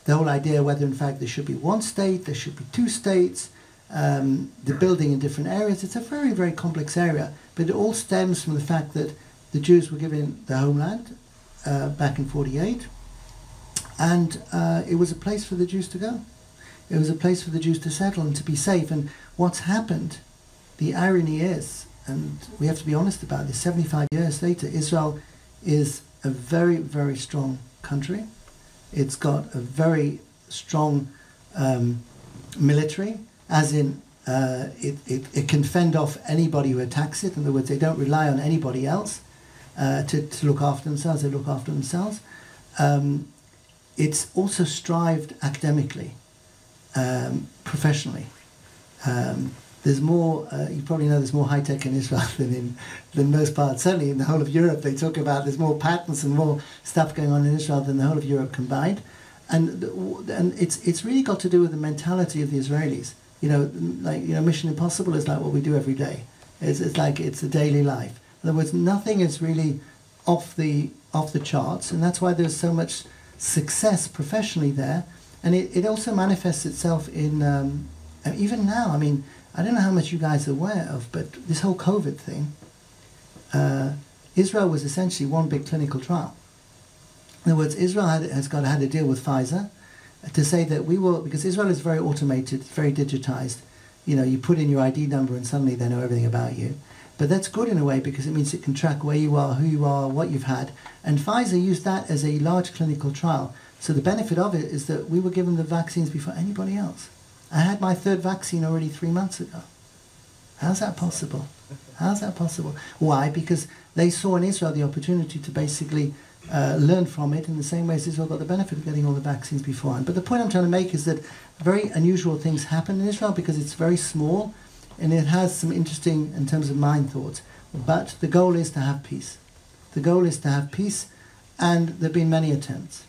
the whole idea whether in fact there should be one state, there should be two states, the building in different areas, it's a very, very complex area. But it all stems from the fact that the Jews were given the homeland back in 48, and it was a place for the Jews to go. It was a place for the Jews to settle and to be safe. And what's happened, the irony is, and we have to be honest about this, 75 years later, Israel is a very, very strong country. It's got a very strong military, as in it can fend off anybody who attacks it. In other words, they don't rely on anybody else to look after themselves. They look after themselves. It's also strived academically, professionally. There's more, you probably know there's more high-tech in Israel than most parts. Certainly in the whole of Europe, they talk about there's more patents and more stuff going on in Israel than the whole of Europe combined. And it's really got to do with the mentality of the Israelis. Mission Impossible is like what we do every day. It's like it's a daily life. In other words, nothing is really off the charts, and that's why there's so much success professionally there. And it also manifests itself in, even now, I mean, I don't know how much you guys are aware of, but this whole COVID thing, Israel was essentially one big clinical trial. In other words, Israel had a deal with Pfizer to say that we will, because Israel is very automated, very digitized. You put in your ID number and suddenly they know everything about you. But that's good in a way because it means it can track where you are, who you are, what you've had. And Pfizer used that as a large clinical trial. So the benefit of it is that we were given the vaccines before anybody else. I had my third vaccine already 3 months ago. How's that possible? How's that possible? Why? Because they saw in Israel the opportunity to basically learn from it in the same way as Israel got the benefit of getting all the vaccines beforehand. But the point I'm trying to make is that very unusual things happen in Israel because it's very small and it has some interesting, in terms of mind thoughts. But the goal is to have peace. The goal is to have peace, and there have been many attempts.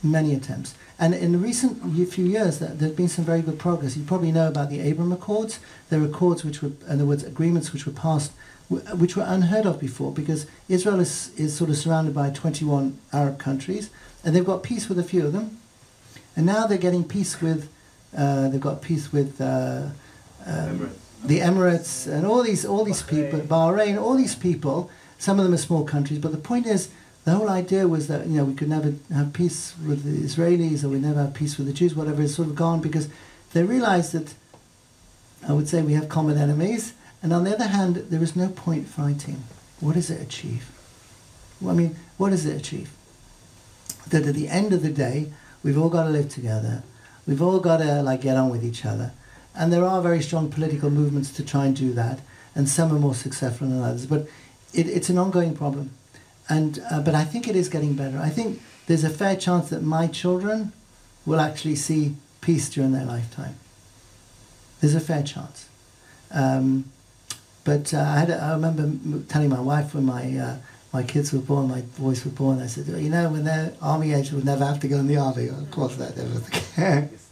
Many attempts. And in the recent few years, there's been some very good progress. You probably know about the Abraham Accords. There are accords which were, in other words, agreements which were passed, which were unheard of before, because Israel is sort of surrounded by 21 Arab countries, and they've got peace with a few of them. And now they're getting peace with, they've got peace with the Emirates and all these people, Bahrain, all these people. Some of them are small countries, but the point is, the whole idea was that, you know, we could never have peace with the Israelis, or we never have peace with the Jews, whatever, is sort of gone, because they realized that, I would say, we have common enemies, and on the other hand, there is no point fighting. What does it achieve? Well, I mean, what does it achieve? That at the end of the day, we've all got to live together, we've all got to, like, get on with each other, and there are very strong political movements to try and do that, and some are more successful than others, but it's an ongoing problem. And but I think it is getting better. I think there's a fair chance that my children will actually see peace during their lifetime. There's a fair chance. But I remember telling my wife when my kids were born, my boys were born, I said, you know, when they're army age, we'll never have to go in the army. Of course, that never was the case.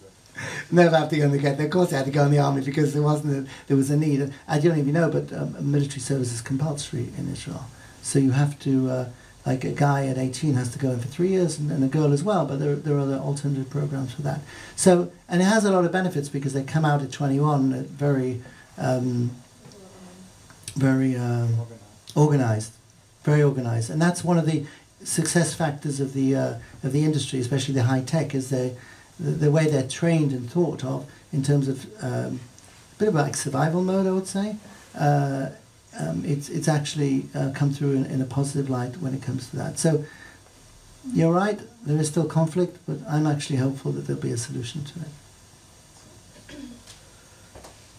Never have to go in the academy. Of course, they had to go in the army because there was a need. I don't even know, but military service is compulsory in Israel. So you have to, like a guy at 18 has to go in for 3 years, and a girl as well, but there are other alternative programs for that. So, and it has a lot of benefits because they come out at 21 very organized, very organized. And that's one of the success factors of the industry, especially the high tech, is the way they're trained and thought of in terms of a bit of like survival mode, I would say. It's actually come through in a positive light when it comes to that. So you're right, there is still conflict, but I'm actually hopeful that there'll be a solution to it.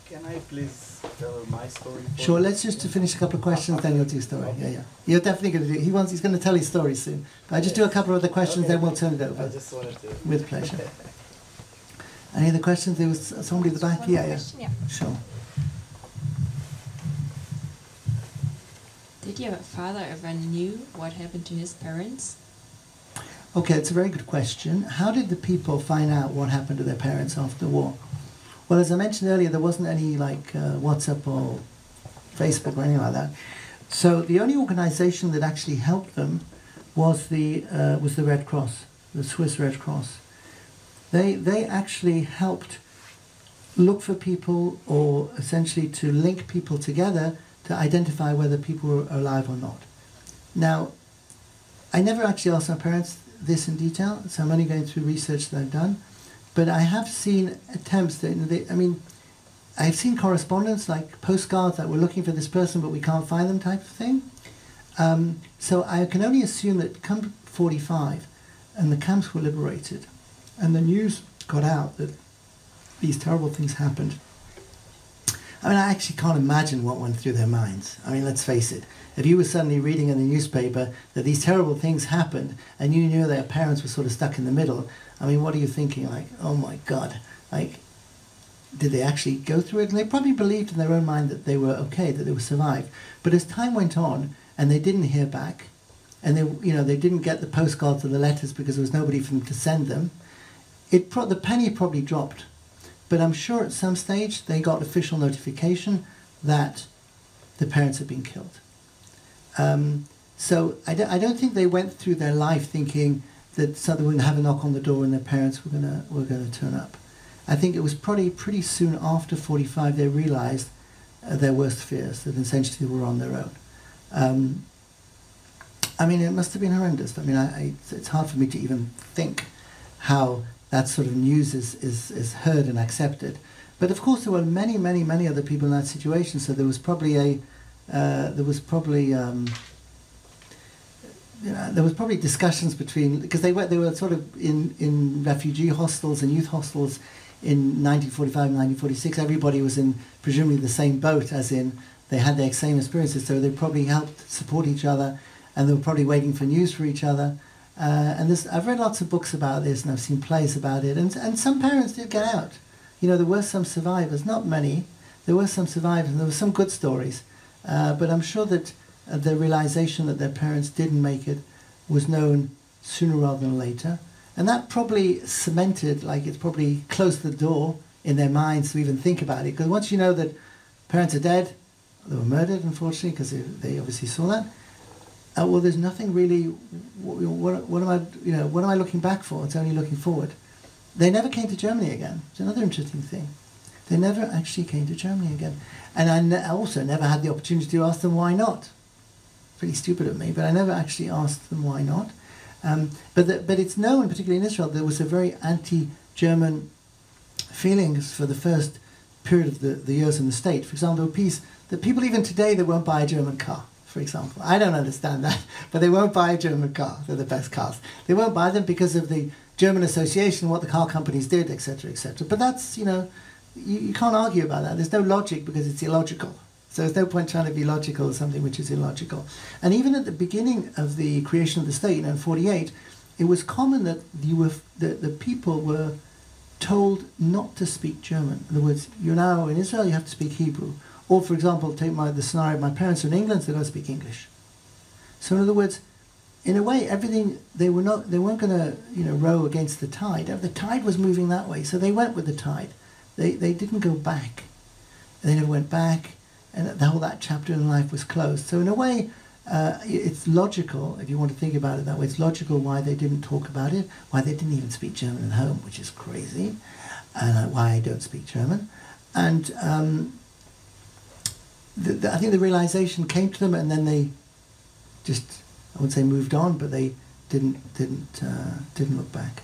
Can I please tell my story? Sure, let's just finish a couple of questions, then you'll do your story. Okay. Yeah. You're definitely going to do. He's going to tell his story soon. But I just do a couple of other questions, then we'll turn it over. I just wanted to. With pleasure. Any other questions? There was somebody at the back. Yeah. Sure. Did your father ever knew what happened to his parents? Okay, it's a very good question. How did the people find out what happened to their parents after the war? Well, as I mentioned earlier, there wasn't any like WhatsApp or Facebook or anything like that. So the only organization that actually helped them was the Red Cross, the Swiss Red Cross. They actually helped look for people, or essentially to link people together to identify whether people were alive or not. Now, I never actually asked my parents this in detail, so I'm only going through research that I've done. But I have seen attempts that, I've seen correspondence, like postcards that we're looking for this person but we can't find them type of thing. So I can only assume that come 45 and the camps were liberated and the news got out that these terrible things happened. I actually can't imagine what went through their minds. Let's face it. If you were suddenly reading in the newspaper that these terrible things happened and you knew their parents were sort of stuck in the middle, what are you thinking? Like, oh my God, did they actually go through it? And they probably believed in their own mind that they were okay, that they would survive. But as time went on and they didn't hear back, and they didn't get the postcards or the letters because there was nobody for them to send them, the penny probably dropped. But I'm sure at some stage they got official notification that the parents had been killed. So I don't think they went through their life thinking that something would have a knock on the door and their parents were going to turn up. I think it was probably pretty soon after 45 they realized their worst fears, that essentially they were on their own. It must have been horrendous. It's hard for me to even think how that sort of news is heard and accepted. But of course there were many, many, many other people in that situation, so there was probably discussions between, because they were sort of in refugee hostels and youth hostels in 1945, 1946, everybody was in presumably the same boat, as in they had their same experiences, so they probably helped support each other, and they were probably waiting for news for each other. And I've read lots of books about this, and I've seen plays about it, and some parents did get out. You know, there were some survivors, not many. There were some survivors, and there were some good stories. But I'm sure that the realization that their parents didn't make it was known sooner rather than later. And that probably cemented, like it probably closed the door in their minds to even think about it. Because once you know that parents are dead, they were murdered, unfortunately, because they obviously saw that. Well, there's nothing really. What am I looking back for? It's only looking forward. They never came to Germany again. It's another interesting thing. They never actually came to Germany again. And I also never had the opportunity to ask them why not. Pretty stupid of me, but I never actually asked them why not. But it's known, particularly in Israel, there was a very anti-German feelings for the first period of the years in the state. For example, there were peace that people even today they won't buy a German car, for example. I don't understand that, but they won't buy a German car. They're the best cars. They won't buy them because of the German association, what the car companies did, etc., etc. But that's, you know, you can't argue about that. There's no logic because it's illogical. So there's no point trying to be logical or something which is illogical. And even at the beginning of the creation of the state, in 1948, it was common that the people were told not to speak German. In other words, you're now in Israel, you have to speak Hebrew. Or, for example, take the scenario, my parents are in England, so they've got to speak English. So in other words, in a way, everything, they weren't going to, you know, row against the tide. The tide was moving that way, so they went with the tide. They didn't go back. They never went back, and that chapter in life was closed. So in a way, it's logical, if you want to think about it that way, it's logical why they didn't talk about it, why they didn't even speak German at home, which is crazy, and why I don't speak German. And I think the realization came to them, and then they just, I wouldn't say moved on, but they didn't look back.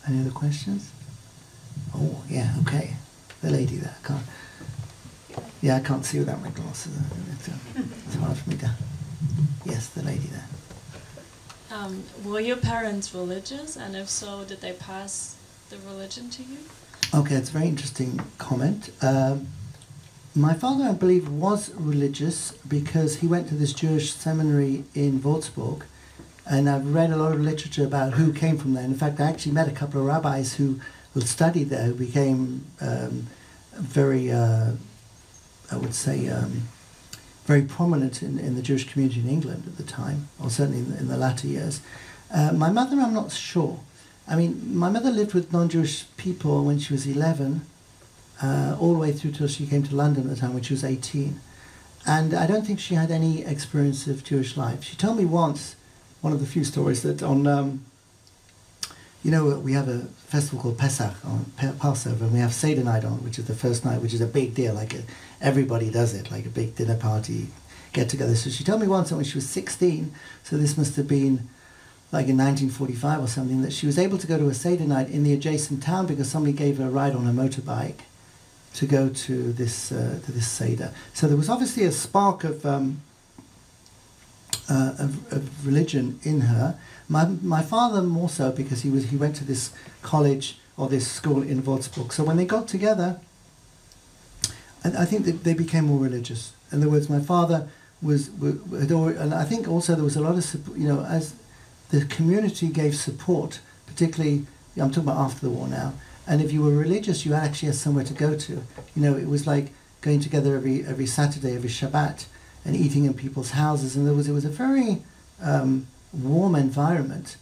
Any other questions? Oh, yeah, okay. The lady there. I can't see without my glasses. It's hard for me to... Yes, the lady there. Were your parents religious? And if so, did they pass the religion to you? Okay, it's a very interesting comment. My father, I believe, was religious because he went to this Jewish seminary in Würzburg, and I've read a lot of literature about who came from there. In fact, I actually met a couple of rabbis who studied there, who became very, I would say, very prominent in the Jewish community in England at the time, or certainly in the latter years. My mother, I'm not sure. I mean, my mother lived with non-Jewish people when she was 11, all the way through till she came to London at the time when she was 18. And I don't think she had any experience of Jewish life. She told me once, one of the few stories, that on, you know, we have a festival called Pesach, on Passover, and we have Seder night on, which is the first night, which is a big deal, like everybody does it, like a big dinner party, get together. So she told me once that when she was 16, so this must have been like in 1945 or something, that she was able to go to a Seder night in the adjacent town because somebody gave her a ride on a motorbike to go to this Seder. So there was obviously a spark of religion in her. My father more so because he went to this college or this school in Würzburg. So when they got together, I think that they became more religious. In other words, my father and I think also there was a lot of, you know, as the community gave support, particularly, I'm talking about after the war now, and if you were religious, you actually had somewhere to go to. You know, it was like going together every Saturday, every Shabbat, and eating in people's houses, and it was a very warm environment.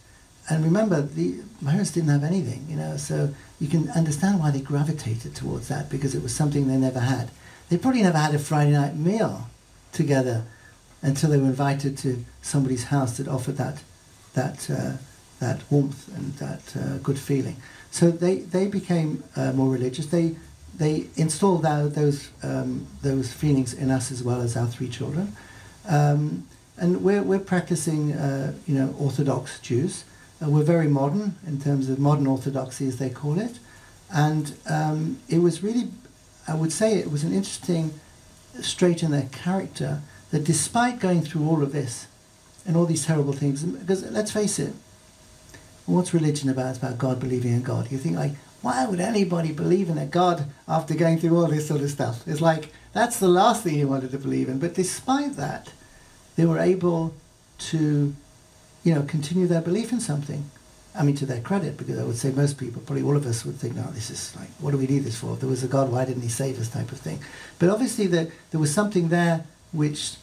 And remember, my parents didn't have anything, you know, so you can understand why they gravitated towards that, because it was something they never had. They probably never had a Friday night meal together until they were invited to somebody's house that offered that warmth and that good feeling. So they became more religious. They installed those feelings in us as well as our three children, and we're practicing you know, Orthodox Jews. We're very modern in terms of modern Orthodoxy, as they call it, and it was really, I would say, it was an interesting trait in their character that despite going through all of this and all these terrible things, because let's face it, what's religion about? It's about God, believing in God. You think like, why would anybody believe in a God after going through all this sort of stuff? It's like, that's the last thing you wanted to believe in. But despite that, they were able to, you know, continue their belief in something. I mean, to their credit, because I would say most people, probably all of us would think, no, this is like, what do we need this for? If there was a God, why didn't he save us, type of thing. But obviously there was something there which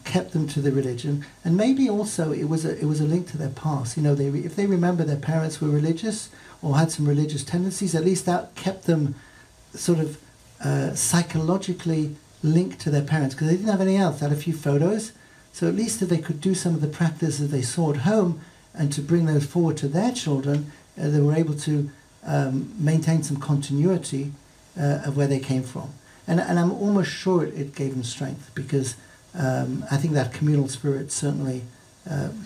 kept them to the religion, and maybe also it was a link to their past. You know, if they remember their parents were religious or had some religious tendencies, at least that kept them sort of psychologically linked to their parents, because they didn't have anything else. They had a few photos, so at least if they could do some of the practices they saw at home and to bring those forward to their children, they were able to maintain some continuity of where they came from. And I'm almost sure it gave them strength, because I think that communal spirit certainly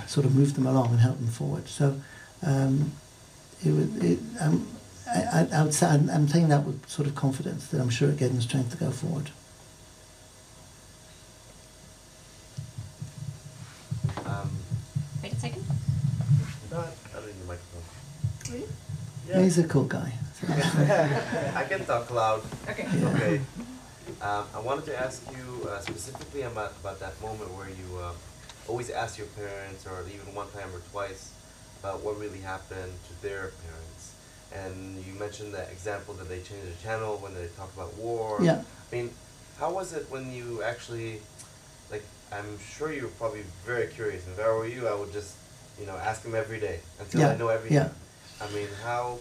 sort of moved them along and helped them forward. So I would say I'm saying that with sort of confidence, that I'm sure it gave them strength to go forward. Wait a second. No, I don't need the microphone. Really? Yeah. He's a cool guy. I can talk loud. Okay. Yeah. Okay. I wanted to ask you specifically about that moment where you always ask your parents, or even one time or twice, about what really happened to their parents. And you mentioned that example that they changed the channel when they talked about war. Yeah. I mean, how was it when you actually, like, I'm sure you were probably very curious. And if I were you, I would just, you know, ask them every day until I know everything. Yeah. I mean, how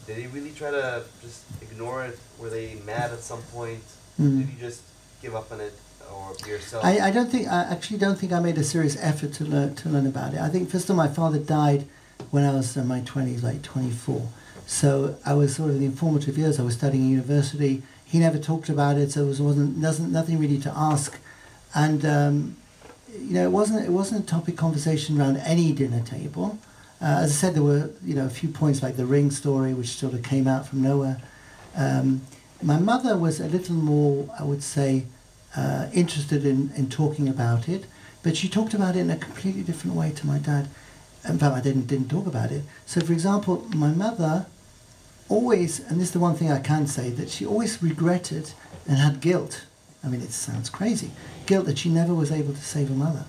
did he really try to just ignore it? Were they mad at some point? Mm. Did you just give up on it, or yourself? I actually don't think I made a serious effort to learn about it. I think first of all, my father died when I was in my 20s, like 24. So I was sort of in the informative years. I was studying at university. He never talked about it, so there wasn't nothing really to ask. And you know, it wasn't a topic conversation around any dinner table. As I said, there were, you know, a few points like the ring story, which sort of came out from nowhere. My mother was a little more, I would say, interested in talking about it, but she talked about it in a completely different way to my dad. In fact, I didn't talk about it. So, for example, my mother always, and this is the one thing I can say, that she always regretted and had guilt. I mean, it sounds crazy. Guilt that she never was able to save her mother.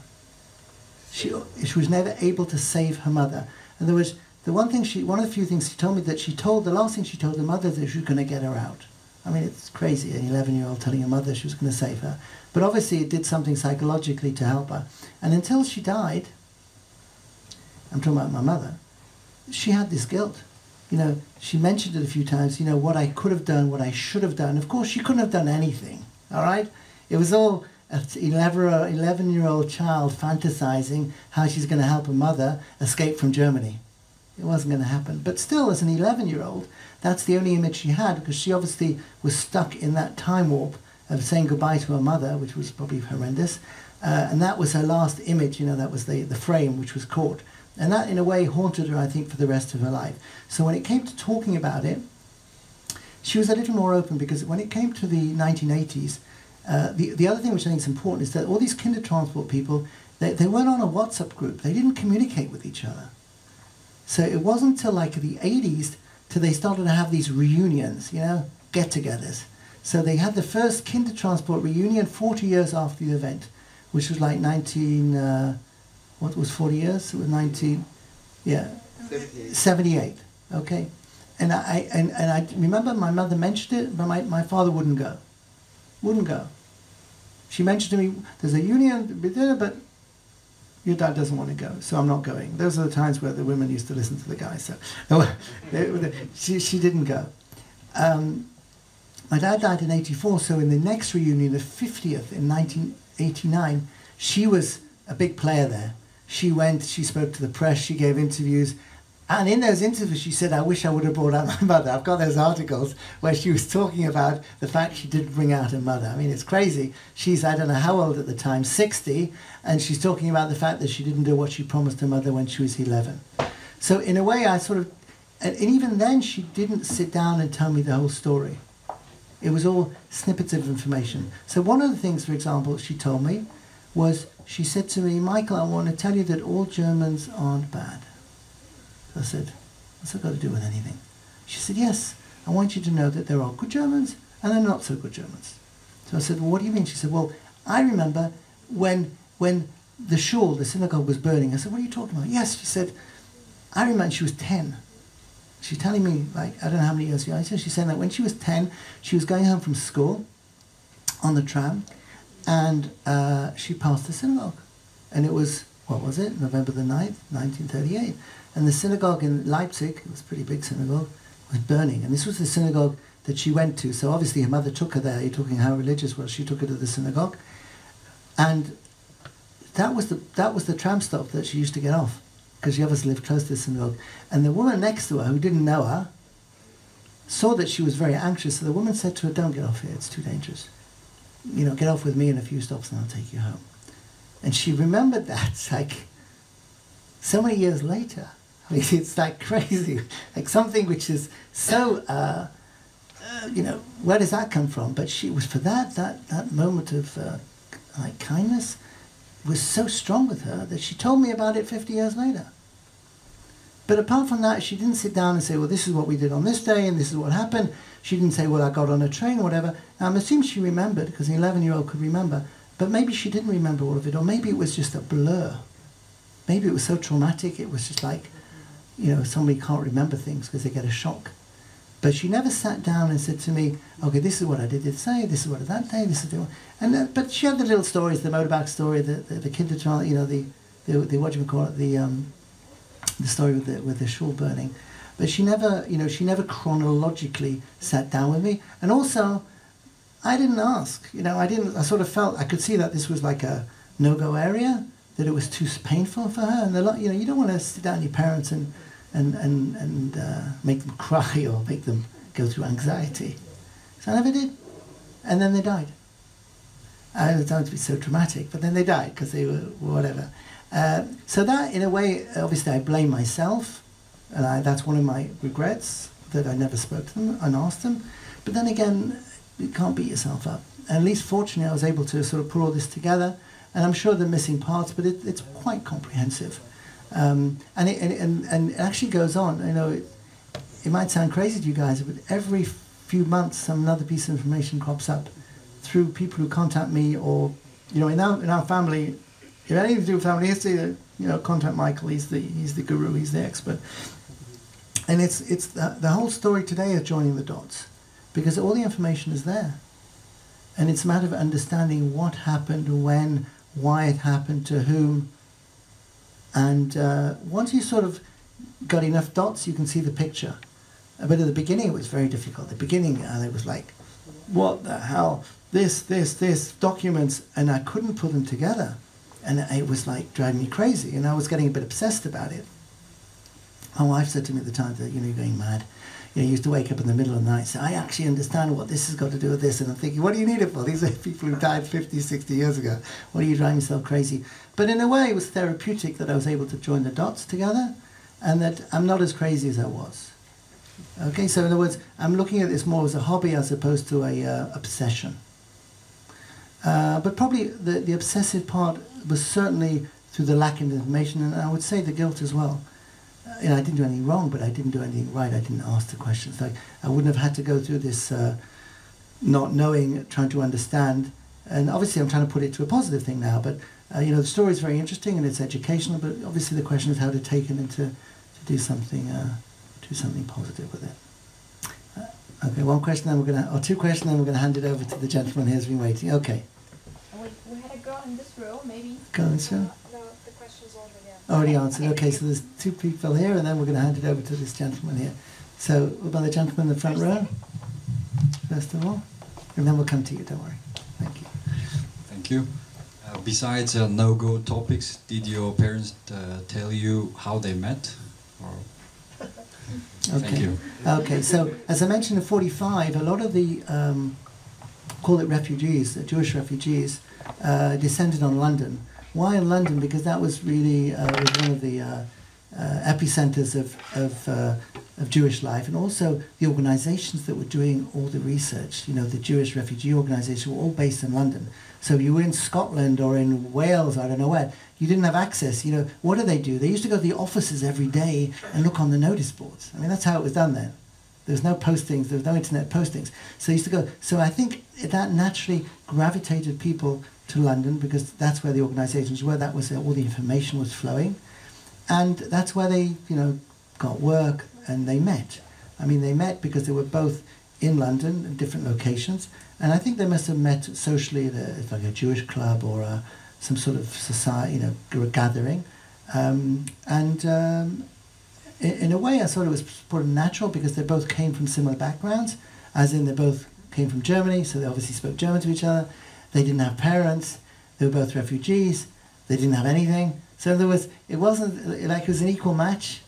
She was never able to save her mother. And there was one of the few things she told me, that the last thing she told her mother, that she was going to get her out. I mean, it's crazy, an 11-year-old telling her mother she was going to save her. But obviously it did something psychologically to help her. And until she died, I'm talking about my mother, she had this guilt. You know, she mentioned it a few times, you know, what I could have done, what I should have done. Of course, she couldn't have done anything, all right? It was all an 11-year-old child fantasizing how she's going to help her mother escape from Germany. It wasn't going to happen. But still, as an 11-year-old, that's the only image she had, because she obviously was stuck in that time warp of saying goodbye to her mother, which was probably horrendous. And that was her last image, you know, that was the frame which was caught. And that, in a way, haunted her, I think, for the rest of her life. So when it came to talking about it, she was a little more open, because when it came to the 1980s, the other thing which I think is important is that all these Kindertransport people, they weren't on a WhatsApp group. They didn't communicate with each other. So it wasn't until like the 80s till they started to have these reunions, you know, get-togethers. So they had the first Kindertransport reunion 40 years after the event, which was like what was 40 years? It was 78. Okay. And I remember my mother mentioned it, but my father wouldn't go. Wouldn't go. She mentioned to me, there's a union, but your dad doesn't want to go, so I'm not going. Those are the times where the women used to listen to the guys. So she didn't go. My dad died in 84, so in the next reunion, the 50th in 1989, she was a big player there. She went, she spoke to the press, she gave interviews, and in those interviews she said, I wish I would have brought out my mother. I've got those articles where she was talking about the fact she didn't bring out her mother. I mean, it's crazy. She's, I don't know how old at the time, 60, and she's talking about the fact that she didn't do what she promised her mother when she was 11. So in a way, I sort of, and even then she didn't sit down and tell me the whole story. It was all snippets of information. So one of the things, for example, she told me was, she said to me, Michael, I want to tell you that all Germans aren't bad. So I said, what's that got to do with anything? She said, yes, I want you to know that there are good Germans and there are not so good Germans. So I said, well, what do you mean? She said, well, I remember when the shul, the synagogue, was burning. I said, what are you talking about? Yes, she said, I remember she was 10. She's telling me, like, I don't know how many years ago. She's saying that when she was 10, she was going home from school on the tram, and she passed the synagogue. And it was, what was it, November the 9th, 1938. And the synagogue in Leipzig, it was a pretty big synagogue, was burning. And this was the synagogue that she went to. So obviously her mother took her there. You're talking how religious was. She took her to the synagogue. And that was the tram stop that she used to get off, because she obviously lived close to the synagogue. And the woman next to her, who didn't know her, saw that she was very anxious. So the woman said to her, don't get off here, it's too dangerous. You know, get off with me in a few stops and I'll take you home. And she remembered that, like, so many years later. I mean, it's like crazy, like something which is so, you know, where does that come from? But she was, for that moment of like kindness was so strong with her that she told me about it 50 years later. But apart from that, she didn't sit down and say, well, this is what we did on this day and this is what happened. She didn't say, well, I got on a train or whatever. Now, I'm assuming she remembered, because an 11-year-old could remember, but maybe she didn't remember all of it, or maybe it was just a blur. Maybe it was so traumatic, it was just like, you know, somebody can't remember things because they get a shock. But she never sat down and said to me, okay, this is what I did say, this is what I did that day, this is the one. And but she had the little stories, the motorbike story, the Kindertraum, you know, the what do you call it, the story with the shul burning. But she never, you know, she never chronologically sat down with me. And also, I didn't ask, you know, I sort of felt, I could see that this was like a no-go area, that it was too painful for her. And you know, you don't want to sit down with your parents and make them cry or make them go through anxiety. So I never did. And then they died. I don't want to be so dramatic, but then they died because they were whatever. So that, in a way, obviously I blame myself, and that's one of my regrets, that I never spoke to them and asked them. But then again, you can't beat yourself up. At least, fortunately, I was able to sort of put all this together, and I'm sure there are missing parts, but it's quite comprehensive. And it actually goes on. You know, it might sound crazy to you guys, but every few months, another piece of information crops up through people who contact me, or, you know, in our family. If anything to do with family history, you know, contact Michael. He's the guru. He's the expert. And it's the whole story today is joining the dots, because all the information is there, and it's a matter of understanding what happened, when, why it happened, to whom. And once you sort of got enough dots, you can see the picture. But at the beginning, it was very difficult. At the beginning, it was like, what the hell? This, documents, and I couldn't put them together. And it was like driving me crazy, and I was getting a bit obsessed about it. My wife said to me at the time that, you know, you're going mad. You know, you used to wake up in the middle of the night and say, I actually understand what this has got to do with this. And I'm thinking, what do you need it for? These are people who died 50, 60 years ago. What are you driving yourself crazy? But in a way, it was therapeutic that I was able to join the dots together, and that I'm not as crazy as I was. Okay, so in other words, I'm looking at this more as a hobby as opposed to a obsession. But probably the obsessive part was certainly through the lack of information, and I would say the guilt as well. You know, I didn't do anything wrong, but I didn't do anything right. I didn't ask the questions. Like, I wouldn't have had to go through this not knowing, trying to understand. And obviously I'm trying to put it to a positive thing now, but you know, the story is very interesting and it's educational, but obviously the question is how to take it and to do something positive with it. Okay, one question, then we're going to, or two questions, then we're going to hand it over to the gentleman who's been waiting. Okay. We had a girl in this row, maybe. Go on, sir. No, the question's already answered. Already answered. Okay, so there's two people here, and then we're going to hand it over to this gentleman here. So, what about the gentleman in the front row? First of all. And then we'll come to you, don't worry. Thank you. Thank you. Besides no-go topics, did your parents tell you how they met? Or? Okay. Thank you. Okay, so as I mentioned in 45, a lot of the, call it refugees, Jewish refugees, descended on London. Why in London? Because that was really was one of the epicenters of Jewish life, and also the organizations that were doing all the research. You know, the Jewish refugee organization were all based in London. So if you were in Scotland or in Wales, I don't know where, you didn't have access. You know, what do? They used to go to the offices every day and look on the notice boards. I mean, that's how it was done then. There was no postings, there was no internet postings. So they used to go. So I think that naturally gravitated people to London because that's where the organizations were. That was all the information was flowing. And that's where they, you know, got work and they met. I mean, they met because they were both in London in different locations. And I think they must have met socially at like a Jewish club or some sort of society, you know, gathering. In a way, I thought it was sort of natural because they both came from similar backgrounds, as in they both came from Germany, so they obviously spoke German to each other. They didn't have parents. They were both refugees. They didn't have anything. So it wasn't like it was an equal match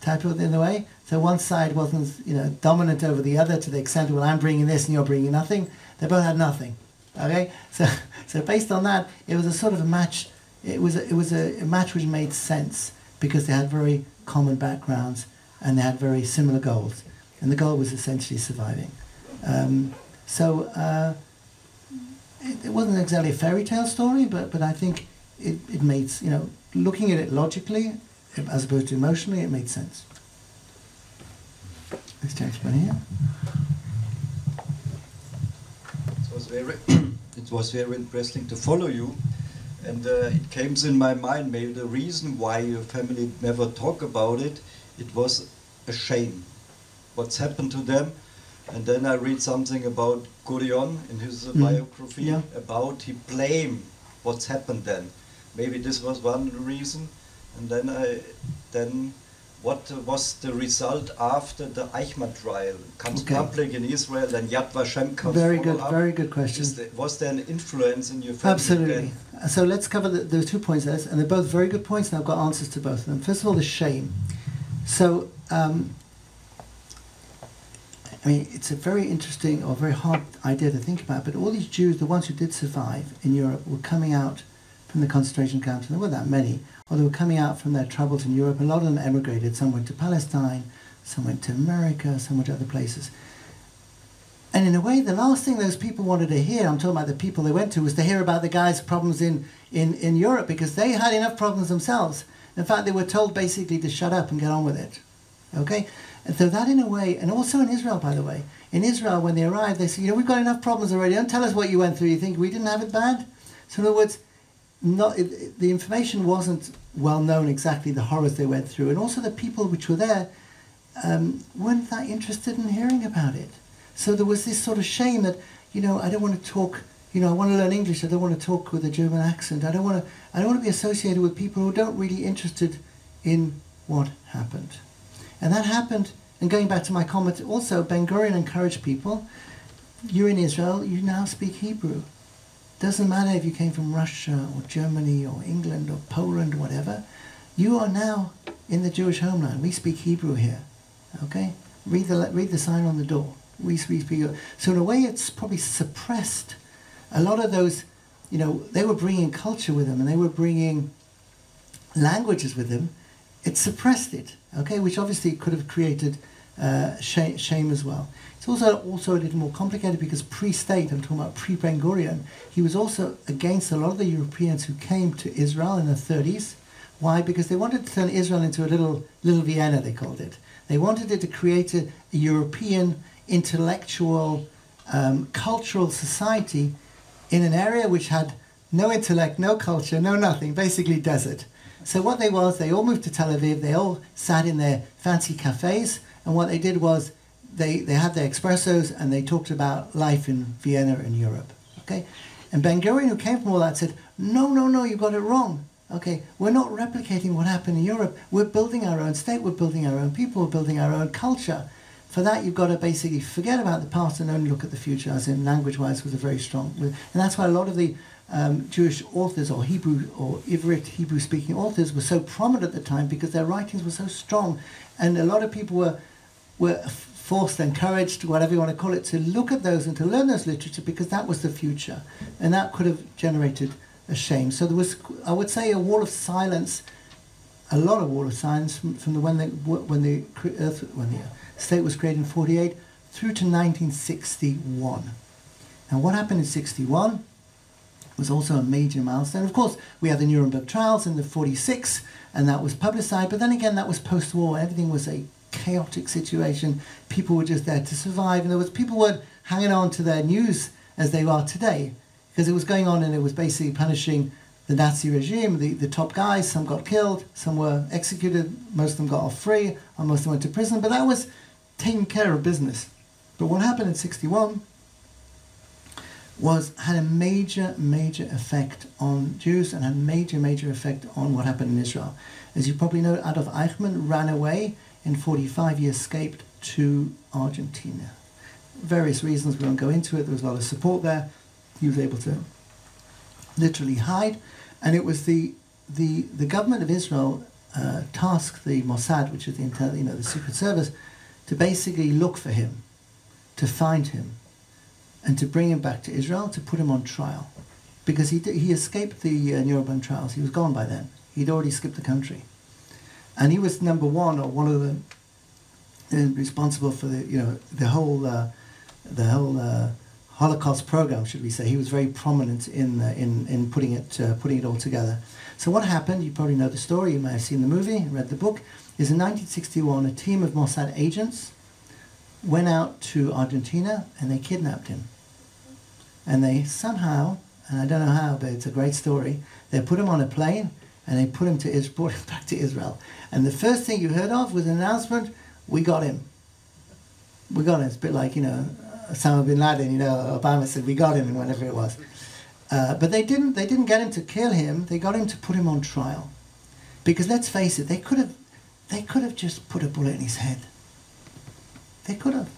type of in a way. So one side wasn't, you know, dominant over the other to the extent, well, I'm bringing this and you're bringing nothing. They both had nothing. Okay, so based on that, it was a sort of a match. It was a match which made sense because they had very common backgrounds and they had very similar goals, and the goal was essentially surviving. It wasn't exactly a fairy tale story, but I think it made, you know, looking at it logically as opposed to emotionally, it made sense. Let's change one here. It was very interesting to follow you, and it came in my mind maybe the reason why your family never talk about it. It was a shame what's happened to them. And then I read something about Gurion in his biography about he blamed what's happened then. Maybe this was one reason. And then what was the result after the Eichmann trial? Comes public in Israel, then Yad Vashem comes. Very good question. Was there an influence in your family? Absolutely. Then? So let's cover those 2 points there, and they're both very good points, and I've got answers to both of them. First of all, the shame. So, I mean, it's a very interesting or very hard idea to think about, but all these Jews, the ones who did survive in Europe, were coming out from the concentration camps, and there weren't that many, or they were coming out from their troubles in Europe. A lot of them emigrated. Some went to Palestine, some went to America, some went to other places. And in a way, the last thing those people wanted to hear, I'm talking about the people they went to, was to hear about the guys' problems in Europe, because they had enough problems themselves. In fact, they were told basically to shut up and get on with it. Okay? And so that in a way, and also in Israel, by the way, in Israel, when they arrived, they said, you know, we've got enough problems already. Don't tell us what you went through. You think we didn't have it bad? So in other words, the information wasn't well known exactly the horrors they went through. And also the people which were there weren't that interested in hearing about it. So there was this sort of shame that, you know, I don't want to talk, you know, I want to learn English. I don't want to talk with a German accent. I don't want to be associated with people who don't really interested in what happened. And that happened, and going back to my comment, also Ben Gurion encouraged people, you're in Israel, you now speak Hebrew. Doesn't matter if you came from Russia or Germany or England or Poland or whatever, you are now in the Jewish homeland. We speak Hebrew here, okay? Read the sign on the door. We speak. So in a way, it's probably suppressed a lot of those, you know, they were bringing culture with them and they were bringing languages with them. It suppressed it, okay, which obviously could have created shame as well. It's also a little more complicated because pre-state, I'm talking about pre-Ben Gurion, he was also against a lot of the Europeans who came to Israel in the 30s. Why? Because they wanted to turn Israel into a little Vienna, they called it. They wanted it to create a European intellectual, cultural society in an area which had no intellect, no culture, no nothing, basically desert. So what they all moved to Tel Aviv, they all sat in their fancy cafes, and what they did was they had their espressos and they talked about life in Vienna and Europe. Okay? And Ben Gurion, who came from all that, said, no, you got it wrong. Okay, we're not replicating what happened in Europe. We're building our own state, we're building our own people, we're building our own culture. For that, you've got to basically forget about the past and only look at the future, as in language-wise was a very strong. And that's why a lot of the Jewish authors or Hebrew or Ivrit, Hebrew-speaking authors were so prominent at the time because their writings were so strong. And a lot of people were forced, encouraged, whatever you want to call it, to look at those and to learn those literature because that was the future. And that could have generated a shame. So there was, I would say, a wall of silence a lot of wall of silence from when the state was created in 48 through to 1961. Now, what happened in 61 was also a major milestone. Of course, we had the Nuremberg trials in the 46, and that was publicized, but then again, that was post-war. Everything was a chaotic situation. People were just there to survive, and people weren't hanging on to their news as they are today, because it was going on and it was basically punishing the Nazi regime, the top guys. Some got killed, some were executed, most of them got off free, and most of them went to prison, but that was taking care of business. But what happened in 61 had a major effect on Jews, and had a major effect on what happened in Israel. As you probably know, Adolf Eichmann ran away in 45, he escaped to Argentina. Various reasons, we won't go into it, there was a lot of support there. He was able to literally hide, and it was the government of Israel tasked the Mossad, which is the secret service, to basically look for him, to find him, and to bring him back to Israel, to put him on trial. Because he escaped the Nuremberg trials. He was gone by then. He'd already skipped the country. And he was number one, or one of the responsible for the whole Holocaust program, should we say. He was very prominent in putting it all together. So what happened, you probably know the story, you may have seen the movie, read the book, is in 1961 a team of Mossad agents went out to Argentina and they kidnapped him. And they somehow, and I don't know how, but it's a great story, they put him on a plane and they brought him back to Israel. And the first thing you heard of was an announcement, we got him. We got him. It's a bit like, Osama bin Laden, Obama said, we got him, and whatever it was. But they didn't get him to kill him, they got him to put him on trial. Because let's face it, they could have just put a bullet in his head. They could have.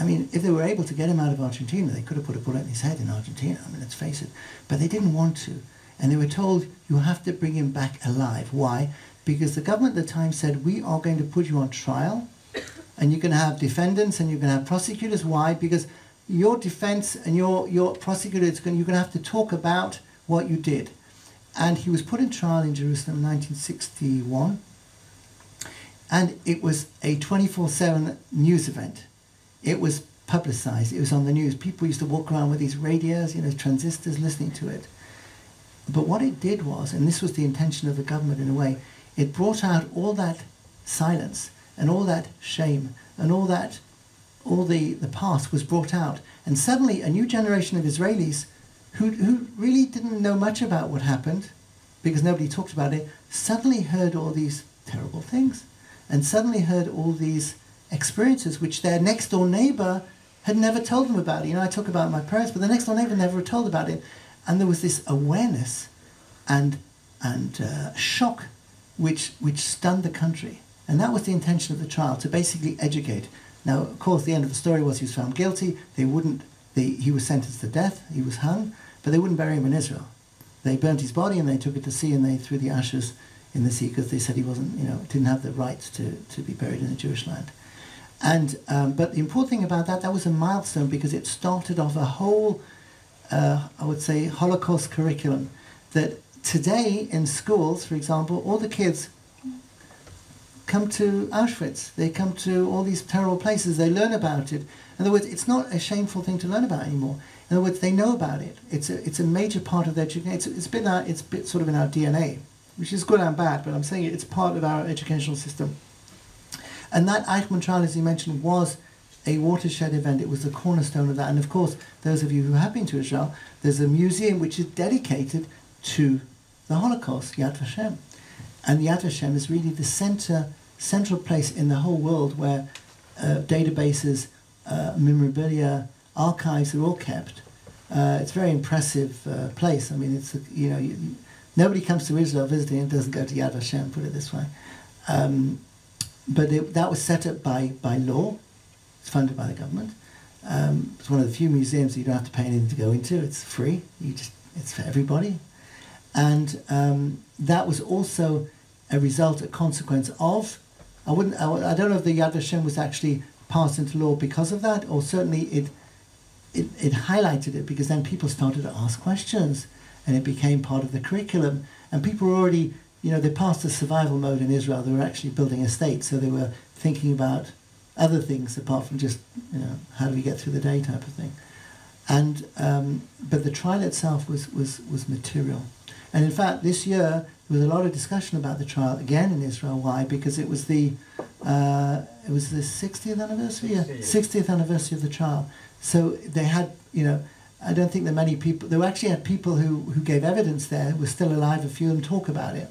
I mean, if they were able to get him out of Argentina, they could have put a bullet in his head in Argentina. I mean, let's face it. But they didn't want to. And they were told, you have to bring him back alive. Why? Because the government at the time said, we are going to put you on trial, and you're going to have defendants and you're going to have prosecutors. Why? Because your defense and your prosecutor, you're going to have to talk about what you did. And he was put in trial in Jerusalem in 1961. And it was a 24/7 news event. It was publicized. It was on the news. People used to walk around with these radios, transistors, listening to it. But what it did was, and this was the intention of the government in a way, it brought out all that silence and all that shame and all the past was brought out. And suddenly a new generation of Israelis who really didn't know much about what happened, because nobody talked about it, suddenly heard all these terrible things. And suddenly heard all these experiences which their next door neighbor had never told them about. I talk about my parents, but the next door neighbor never told about it. And there was this awareness and shock which stunned the country. And that was the intention of the trial, to basically educate. Now, of course, the end of the story was he was found guilty. He was sentenced to death. He was hung, but they wouldn't bury him in Israel. They burnt his body and they took it to sea and they threw the ashes in the sea because they said he wasn't, didn't have the right to be buried in a Jewish land. And but the important thing about that was a milestone because it started off a whole, I would say, Holocaust curriculum that today in schools, for example, all the kids come to Auschwitz. They come to all these terrible places. They learn about it. In other words, it's not a shameful thing to learn about anymore. In other words, they know about it. It's a major part of their education. It's been sort of in our DNA, which is good and bad, but I'm saying it's part of our educational system. And that Eichmann trial, as you mentioned, was a watershed event. It was the cornerstone of that. And of course, those of you who have been to Israel, there's a museum which is dedicated to the Holocaust, Yad Vashem. And the Yad Vashem is really the central place in the whole world where databases, memorabilia, archives are all kept. It's a very impressive place. I mean, it's nobody comes to Israel visiting and doesn't go to Yad Vashem, put it this way. But that was set up by law. It's funded by the government. It's one of the few museums that you don't have to pay anything to go into. It's free. It's for everybody. And that was also a result, a consequence of. I don't know if the Yad Vashem was actually passed into law because of that, or certainly it highlighted it because then people started to ask questions, and it became part of the curriculum. And people were already you know, they passed the survival mode in Israel. They were actually building a state, so they were thinking about other things apart from just, you know, how do we get through the day type of thing. And but the trial itself was material. And in fact, this year there was a lot of discussion about the trial again in Israel. Why? Because it was the 60th anniversary, 60th anniversary of the trial. So they had, you know, I don't think that many people. They actually had people who gave evidence there, who were still alive. A few of them talk about it.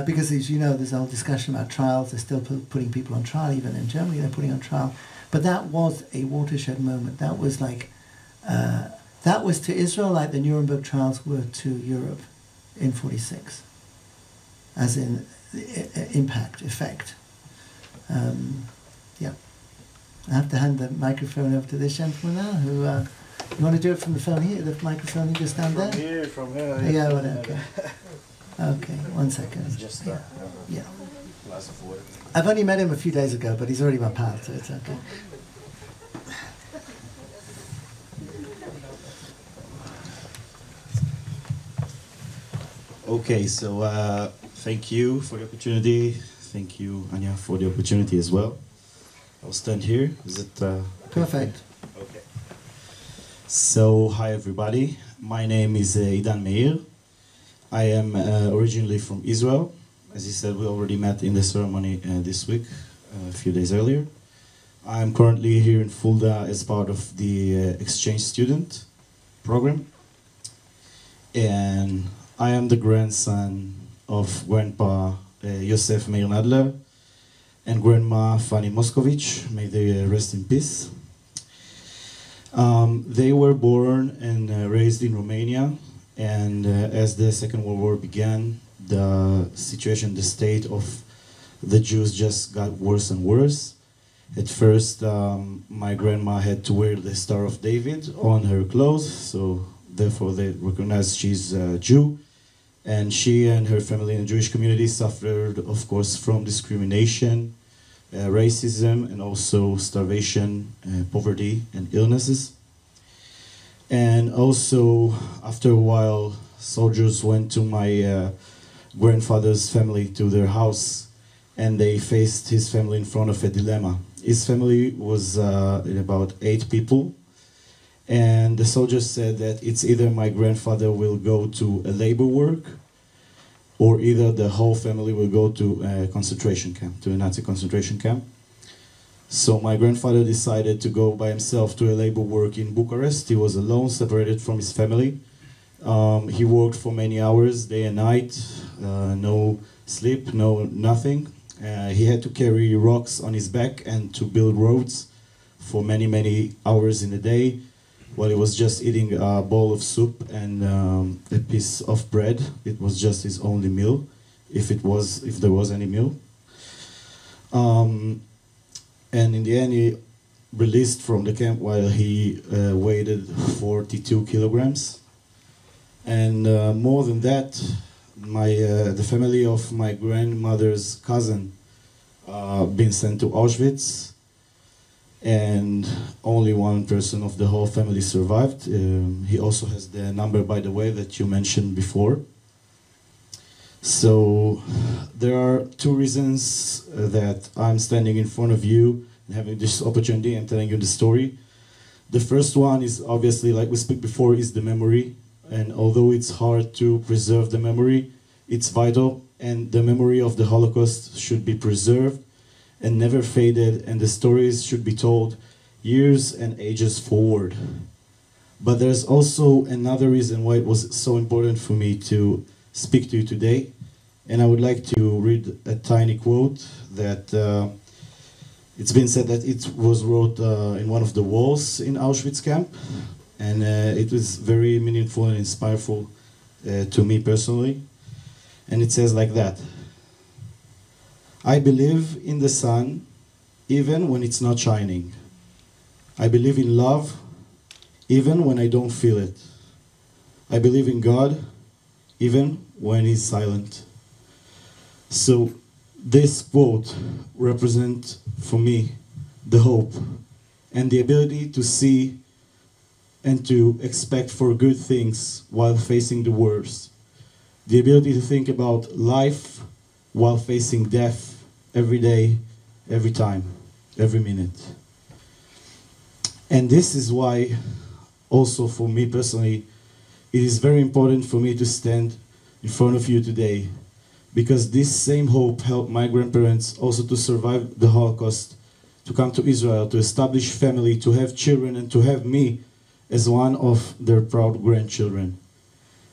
Because, as you know, there's a whole discussion about trials. They're still putting people on trial, even in Germany they're putting on trial. But that was a watershed moment. That was like, that was to Israel like the Nuremberg trials were to Europe in '46, as in impact, effect. Yeah. I have to hand the microphone over to this gentleman now, who, you want to do it from the phone here, the microphone you just stand there? From here. Yeah, well, okay. Okay, 1 second. Just yeah. glass of water. I've only met him a few days ago, but he's already my pal, so it's okay. Okay, so thank you for the opportunity. Thank you, Anya, for the opportunity as well. I'll stand here. Is it perfect? Okay. So, hi everybody. My name is Idan Meir. I am originally from Israel. As he said, we already met in the ceremony this week, a few days earlier. I'm currently here in Fulda as part of the exchange student program. And I am the grandson of Grandpa Josef Meir Nadler and Grandma Fanny Moskovich. May they rest in peace. They were born and raised in Romania. And as the Second World War began, the situation, the state of the Jews just got worse and worse. At first, my grandma had to wear the Star of David on her clothes, so therefore they recognized she's a Jew. And she and her family in the Jewish community suffered, of course, from discrimination, racism, and also starvation, poverty, and illnesses. And also, after a while, soldiers went to my grandfather's family, to their house, and they faced his family in front of a dilemma. His family was about 8 people, and the soldiers said that it's either my grandfather will go to a labor work, or either the whole family will go to a concentration camp, to a Nazi concentration camp. So my grandfather decided to go by himself to a labor work in Bucharest. He was alone, separated from his family. He worked for many hours, day and night, no sleep, nothing. He had to carry rocks on his back and to build roads for many, many hours in a day, while he was just eating a bowl of soup and a piece of bread. It was just his only meal, if there was any meal. And in the end, he released from the camp while he weighed 42 kilograms. And more than that, the family of my grandmother's cousin been sent to Auschwitz, and only one person of the whole family survived. He also has the number, by the way, that you mentioned before. So there are 2 reasons that I'm standing in front of you and having this opportunity and telling you the story. The first one is obviously, like we spoke before, is the memory. And although it's hard to preserve the memory, it's vital, and the memory of the Holocaust should be preserved and never faded, and the stories should be told years and ages forward. But there's also another reason why it was so important for me to speak to you today, and I would like to read a tiny quote that it's been said that it was wrote in one of the walls in Auschwitz camp, and it was very meaningful and inspireful to me personally. And it says like that: I believe in the sun even when it's not shining. I believe in love even when I don't feel it. I believe in God even when He's silent. So this quote represents for me the hope and the ability to see and to expect for good things while facing the worst. the ability to think about life while facing death every day, every time, every minute. And this is why, also for me personally, it is very important for me to stand in front of you today, because this same hope helped my grandparents also to survive the Holocaust, to come to Israel, to establish family, to have children, and to have me as one of their proud grandchildren.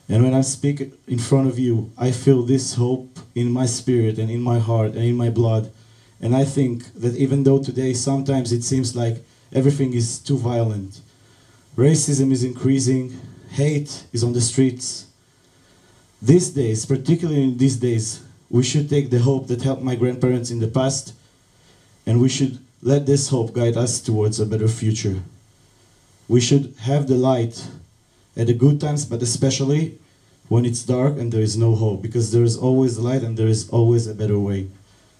And when I speak in front of you, I feel this hope in my spirit and in my heart and in my blood. And I think that even though today sometimes it seems like everything is too violent, racism is increasing, hate is on the streets, these days, particularly in these days, we should take the hope that helped my grandparents in the past, and we should let this hope guide us towards a better future. We should have the light at the good times, but especially when it's dark and there is no hope, because there is always light and there is always a better way.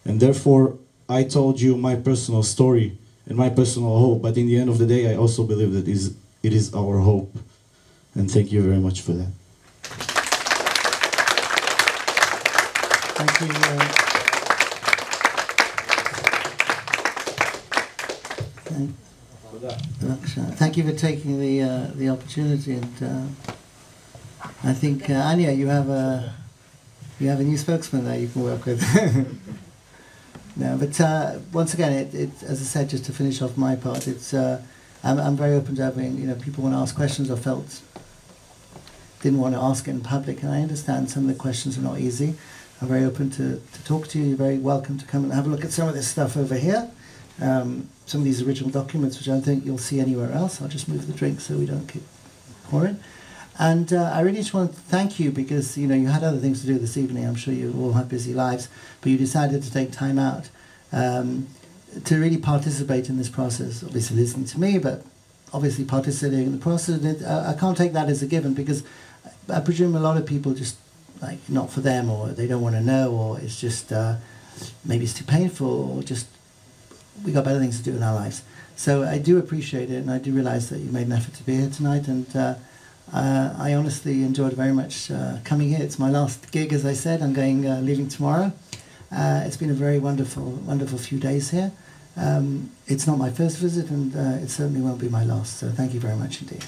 And therefore, I told you my personal story and my personal hope, but in the end of the day, I also believe that it is our hope. And thank you very much for that. Thank you. Thank you for taking the opportunity, and I think Anya, you have a new spokesman there you can work with. No, but once again, as I said, just to finish off my part, I'm very open to having people want to ask questions or didn't want to ask it in public, and I understand some of the questions are not easy. I'm very open to talk to you. You're very welcome to come and have a look at some of this stuff over here. Some of these original documents, which I don't think you'll see anywhere else. I'll just move the drink so we don't keep pouring. And I really just want to thank you, because you had other things to do this evening. I'm sure you all have busy lives, but you decided to take time out to really participate in this process. Obviously listening to me, but obviously participating in the process. And I can't take that as a given, because I presume a lot of people just not for them, or they don't want to know, or it's just maybe it's too painful, or just we got better things to do in our lives. So I do appreciate it, and I do realize that you made an effort to be here tonight, and I honestly enjoyed very much coming here. It's my last gig, as I said. I'm leaving tomorrow. It's been a very wonderful few days here. It's not my first visit, and it certainly won't be my last, so thank you very much indeed.